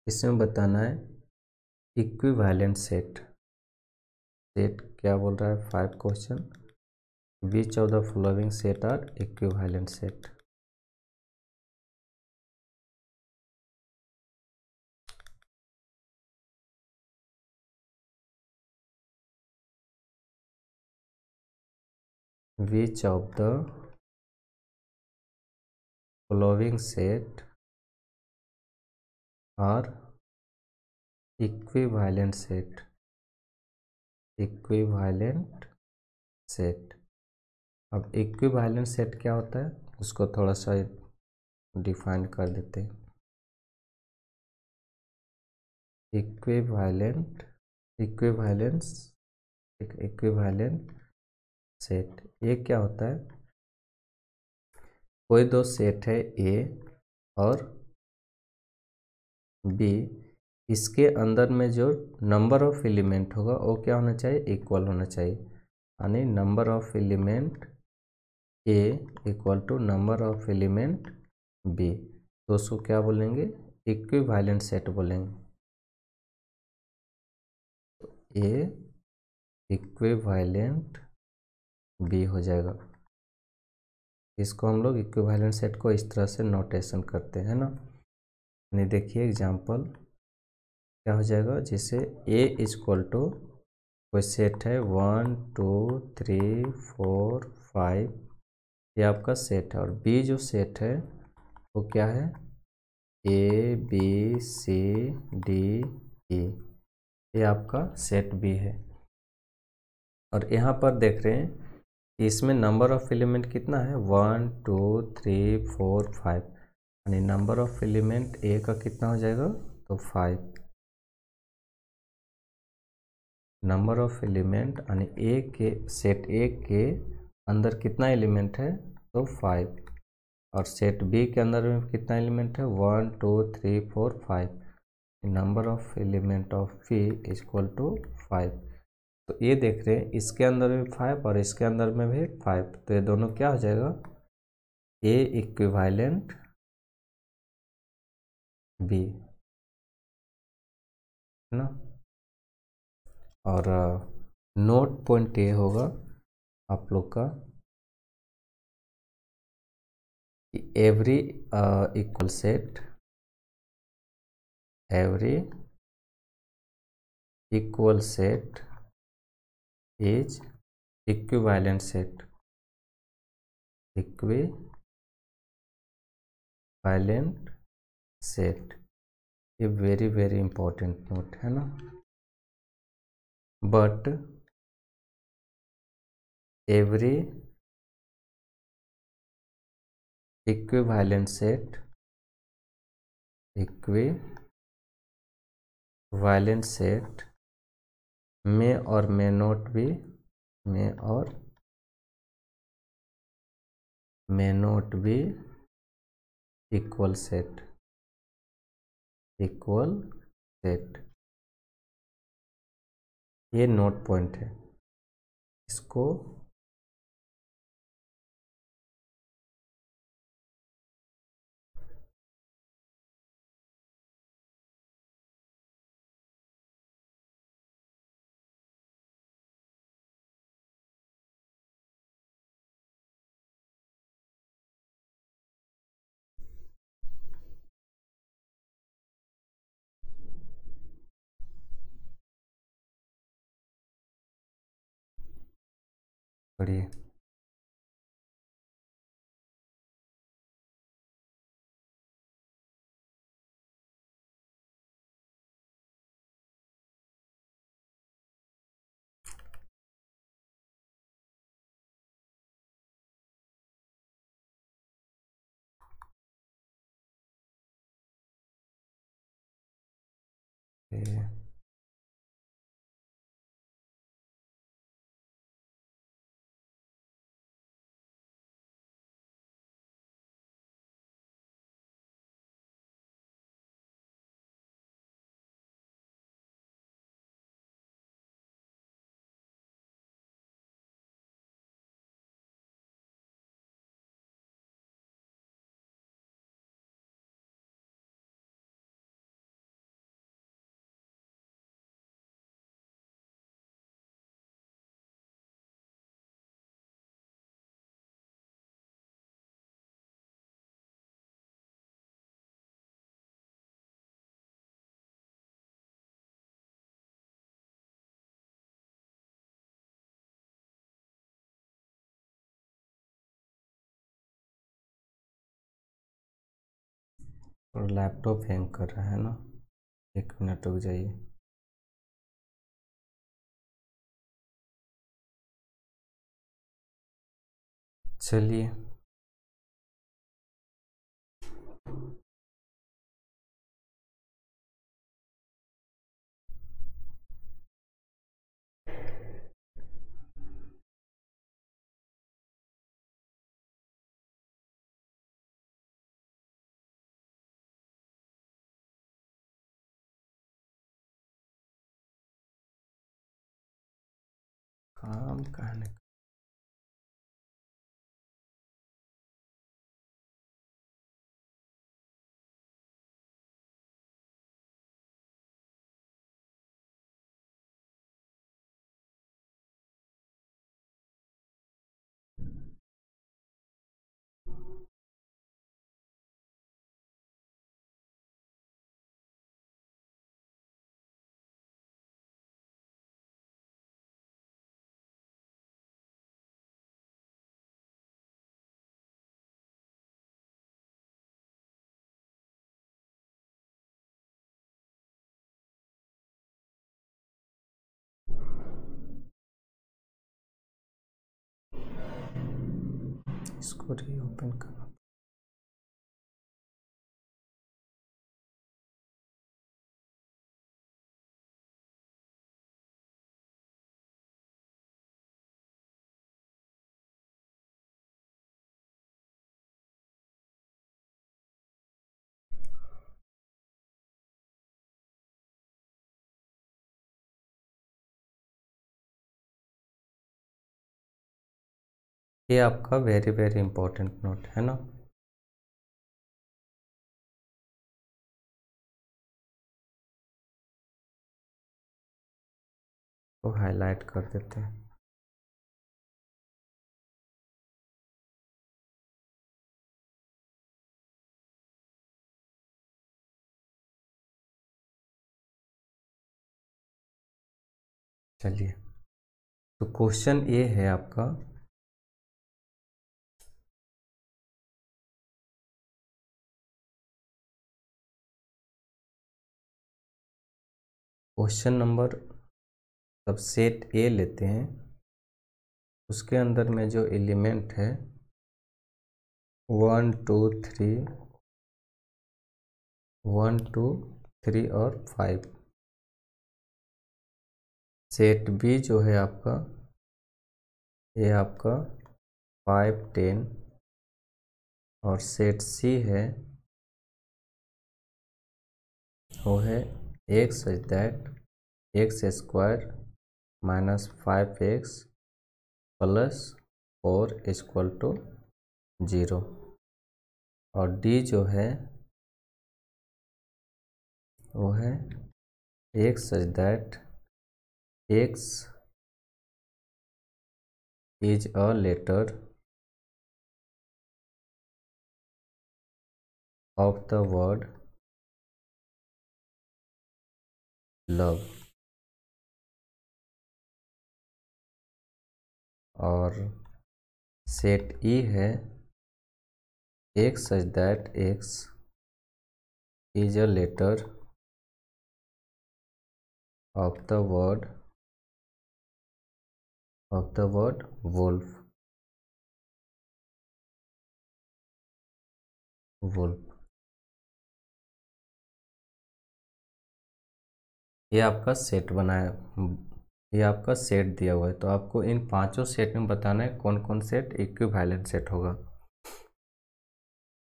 इसमें बताना है इक्विवेलेंट सेट। सेट क्या बोल रहा है 5 question, which of the following set are equivalent set. Which of the following set are equivalent set, equivalent set। अब इक्विवेलेंट सेट क्या होता है उसको थोड़ा सा डिफाइन कर देते हैं। इक्विवेलेंट, इक्विवेलेंस, इक्विवेलेंट सेट ये क्या होता है, कोई दो सेट है ए और बी, इसके अंदर में जो नंबर ऑफ एलिमेंट होगा वो क्या होना चाहिए, इक्वल होना चाहिए। यानी number of element A equal to number of element B, तो उसको क्या बोलेंगे, इक्विवेलेंट सेट बोलेंगे। ए इक्विवेलेंट बी हो जाएगा। इसको हम लोग इक्विवेलेंट सेट को इस तरह से नोटेशन करते हैं ना। नहीं देखिए एग्जांपल क्या हो जाएगा, जैसे ए इक्वल टू कोई सेट है 1 2 3 4 5, ये आपका सेट है। और बी जो सेट है वो क्या है, A B C D E, ये आपका सेट बी है। और यहाँ पर देख रहे हैं कि इसमें नंबर ऑफ एलिमेंट कितना है, 1 2 3 4 5, यानी नंबर ऑफ एलिमेंट ए का कितना हो जाएगा, तो 5। नंबर ऑफ एलिमेंट यानी ए के सेट ए के अंदर कितना एलिमेंट है, तो 5। और सेट बी के अंदर में कितना एलिमेंट है, 1 2 3 4 5। Number of element of B is equal to 5। तो ये देख रहे हैं इसके अंदर में 5 और इसके अंदर में भी 5, तो ये दोनों क्या हो जाएगा, ए इक्विवेलेंट बी, है ना। और नोट पॉइंट ये होगा आप लोग का कि every equal set, every equal set is equivalent set, equivalent set. ये वेरी वेरी इंपॉर्टेंट नोट है ना। But every equivalent set, equivalent set में और मे नॉट बी, मे और may not be equal set, equal set. ये note point है, इसको पढ़िए। और लैपटॉप हैंग कर रहा है ना, 1 मिनट रुक जाइए। चलिए काम कहने इसको रीओपन करना। ये आपका वेरी वेरी इंपॉर्टेंट नोट है ना। को हाईलाइट कर देते हैं। चलिए, तो क्वेश्चन ये है आपका, क्वेश्चन नंबर, तब सेट ए लेते हैं, उसके अंदर में जो एलिमेंट है 1 2 3, 1 2 3 और 5। सेट बी जो है आपका, ये आपका 5 10, और सेट सी है वो है x such that x square minus 5x plus 4 equal to 0। और डी जो है वो है x such that x is a letter of the word love. और सेट ई है x such that x is a letter of the word wolf. Wolf, ये आपका set बनाया, ये आपका सेट दिया हुआ है, तो आपको इन पांचों सेट में बताना है कौन कौन सेट इक्विवेलेंट सेट होगा।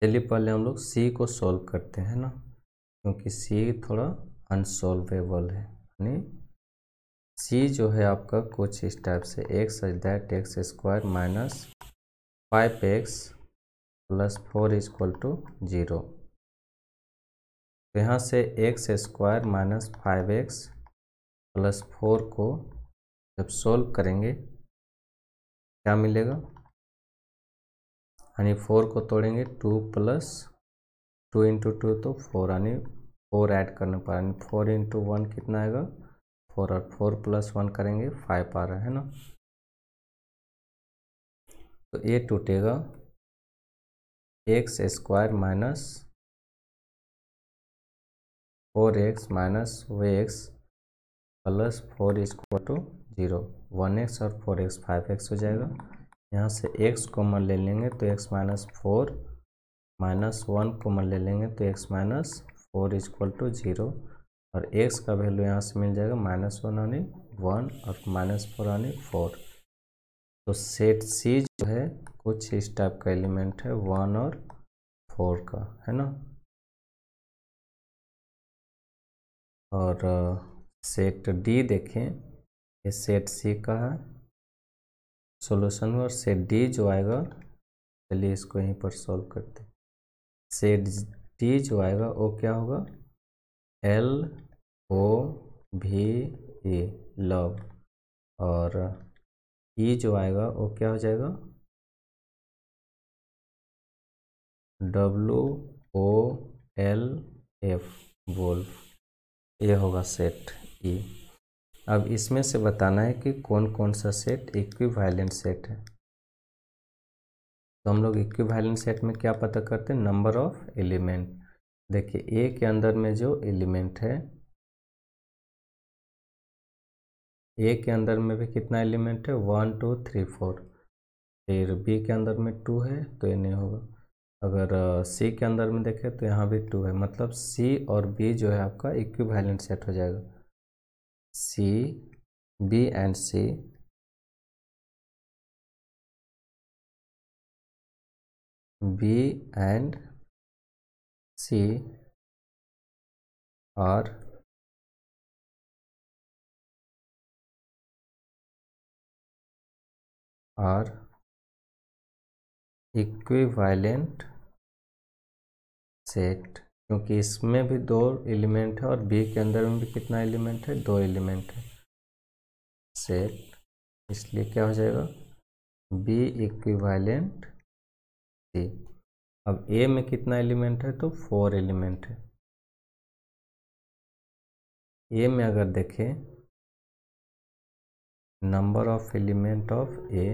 चलिए पहले हम लोग सी को सॉल्व करते हैं ना, क्योंकि सी थोड़ा अनसॉल्वेबल है। यानी सी जो है आपका कुछ इस टाइप से x such that x square minus 5x plus 4 equal to 0। तो यहाँ से x square minus 5x plus 4 को जब सोल्व करेंगे क्या मिलेगा, यानी 4 को तोड़ेंगे 2 प्लस 2 इंटू 2 तो 4, यानी 4 ऐड करने पर, यानी 4 इंटू 1 कितना आएगा 4, और 4 प्लस 1 करेंगे 5 आ रहा है ना। तो ये टूटेगा x square minus 4x minus वे x plus 4 equal to 0। 1x और 4x 5x हो जाएगा। यहाँ से x कॉमन ले लेंगे तो x माइनस 4 माइनस 1 कॉमन ले लेंगे तो x माइनस 4 इक्वल टू 0। और x का वैल्यू यहाँ से मिल जाएगा -1 यानी 1 और -4 यानी 4। तो सेट सी जो है कुछ इस टाइप का एलिमेंट है 1 और 4 का, है ना। और सेट डी देखें, ये सेट सी का है सॉल्यूशन में, और सेट डी जो आएगा, चलिए इसको यहीं पर सॉल्व करते हैं। सेट डी जो आएगा वो क्या होगा, LOVE लव, और ई जो आएगा वो क्या हो जाएगा WOLF वोल्फ। ये होगा सेट ई। अब इसमें से बताना है कि कौन कौन सा सेट इक्विवेलेंट सेट है। तो हम लोग इक्विवेलेंट सेट में क्या पता करते हैं, नंबर ऑफ एलिमेंट। देखिए ए के अंदर में जो एलिमेंट है, ए के अंदर में भी कितना एलिमेंट है 1 2 3 4। फिर बी के अंदर में 2 है तो ये नहीं होगा। अगर सी के अंदर में देखें तो यहाँ भी 2 है, मतलब सी और बी जो है आपका इक्विवेलेंट सेट हो जाएगा। C B and C B and C are equivalent set, क्योंकि इसमें भी 2 एलिमेंट है और बी के अंदर में भी कितना एलिमेंट है 2 एलिमेंट है। सेट, इसलिए क्या हो जाएगा बी इक्विवेलेंट सी। अब ए में कितना एलिमेंट है तो 4 एलिमेंट है। ए में अगर देखें number of element of A,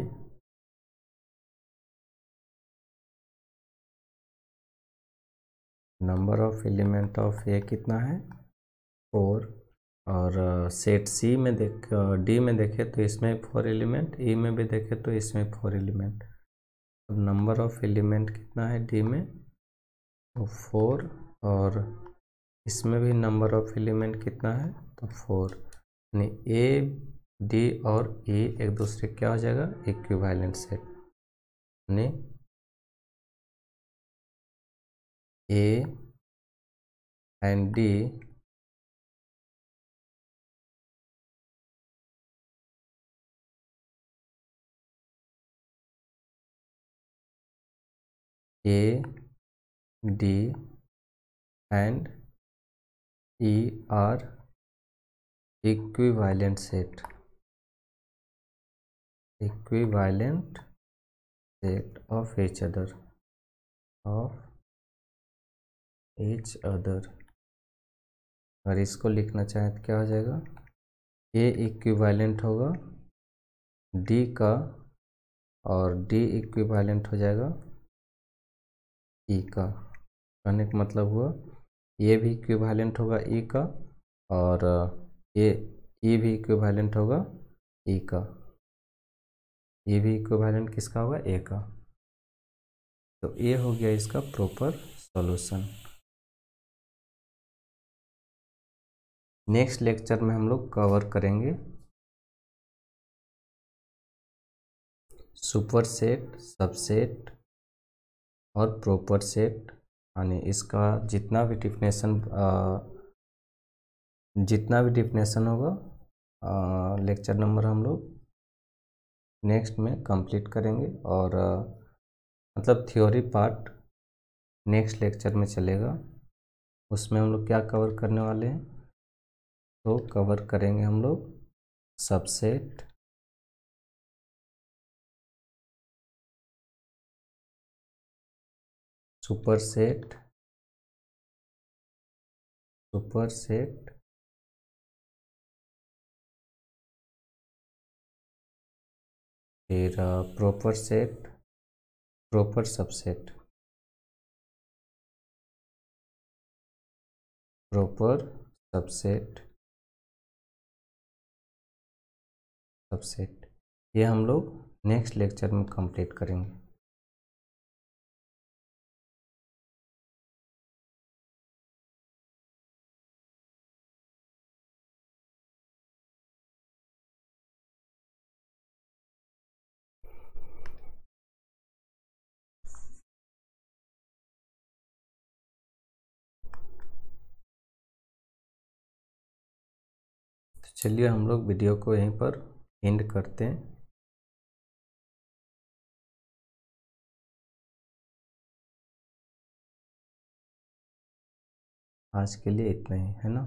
number of element of A कितना है 4। और सेट सी में डी में देखे तो इसमें 4 एलिमेंट, ई में भी देखे तो इसमें 4 एलिमेंट। अब नंबर ऑफ एलिमेंट कितना है डी में तो 4, और इसमें भी नंबर ऑफ एलिमेंट कितना है तो 4, यानी ए डी और ई एक दूसरे क्या हो जाएगा इक्विवेलेंट सेट, यानी A and D A D and E R equivalent set, equivalent set of each other, of each other। अगर इसको लिखना चाहें तो क्या हो जाएगा ए इक्विवेलेंट होगा डी का, और डी इक्विवेलेंट हो जाएगा ई का। कहने का मतलब हुआ ये भी इक्विवेलेंट होगा ई का, और ये ई भी इक्विवेलेंट होगा ई का, ये भी इक्विवेलेंट किसका होगा ए का। तो ये हो गया इसका प्रॉपर सॉल्यूशन। नेक्स्ट लेक्चर में हम लोग कवर करेंगे सुपर सेट, सबसेट और प्रॉपर सेट, यानी इसका जितना भी डिफिनेशन होगा लेक्चर नंबर हम लोग नेक्स्ट में कंप्लीट करेंगे। और मतलब थ्योरी पार्ट नेक्स्ट लेक्चर में चलेगा, उसमें हम लोग क्या कवर करने वाले हैं तो कवर करेंगे हम लोग सबसेट, सुपर सेट, फिर proper set, proper subset, proper subset, ये हम लोग नेक्स्ट लेक्चर में कंप्लीट करेंगे। तो चलिए हम लोग वीडियो को यहीं पर एंड करते हैं। आज के लिए इतना ही है ना।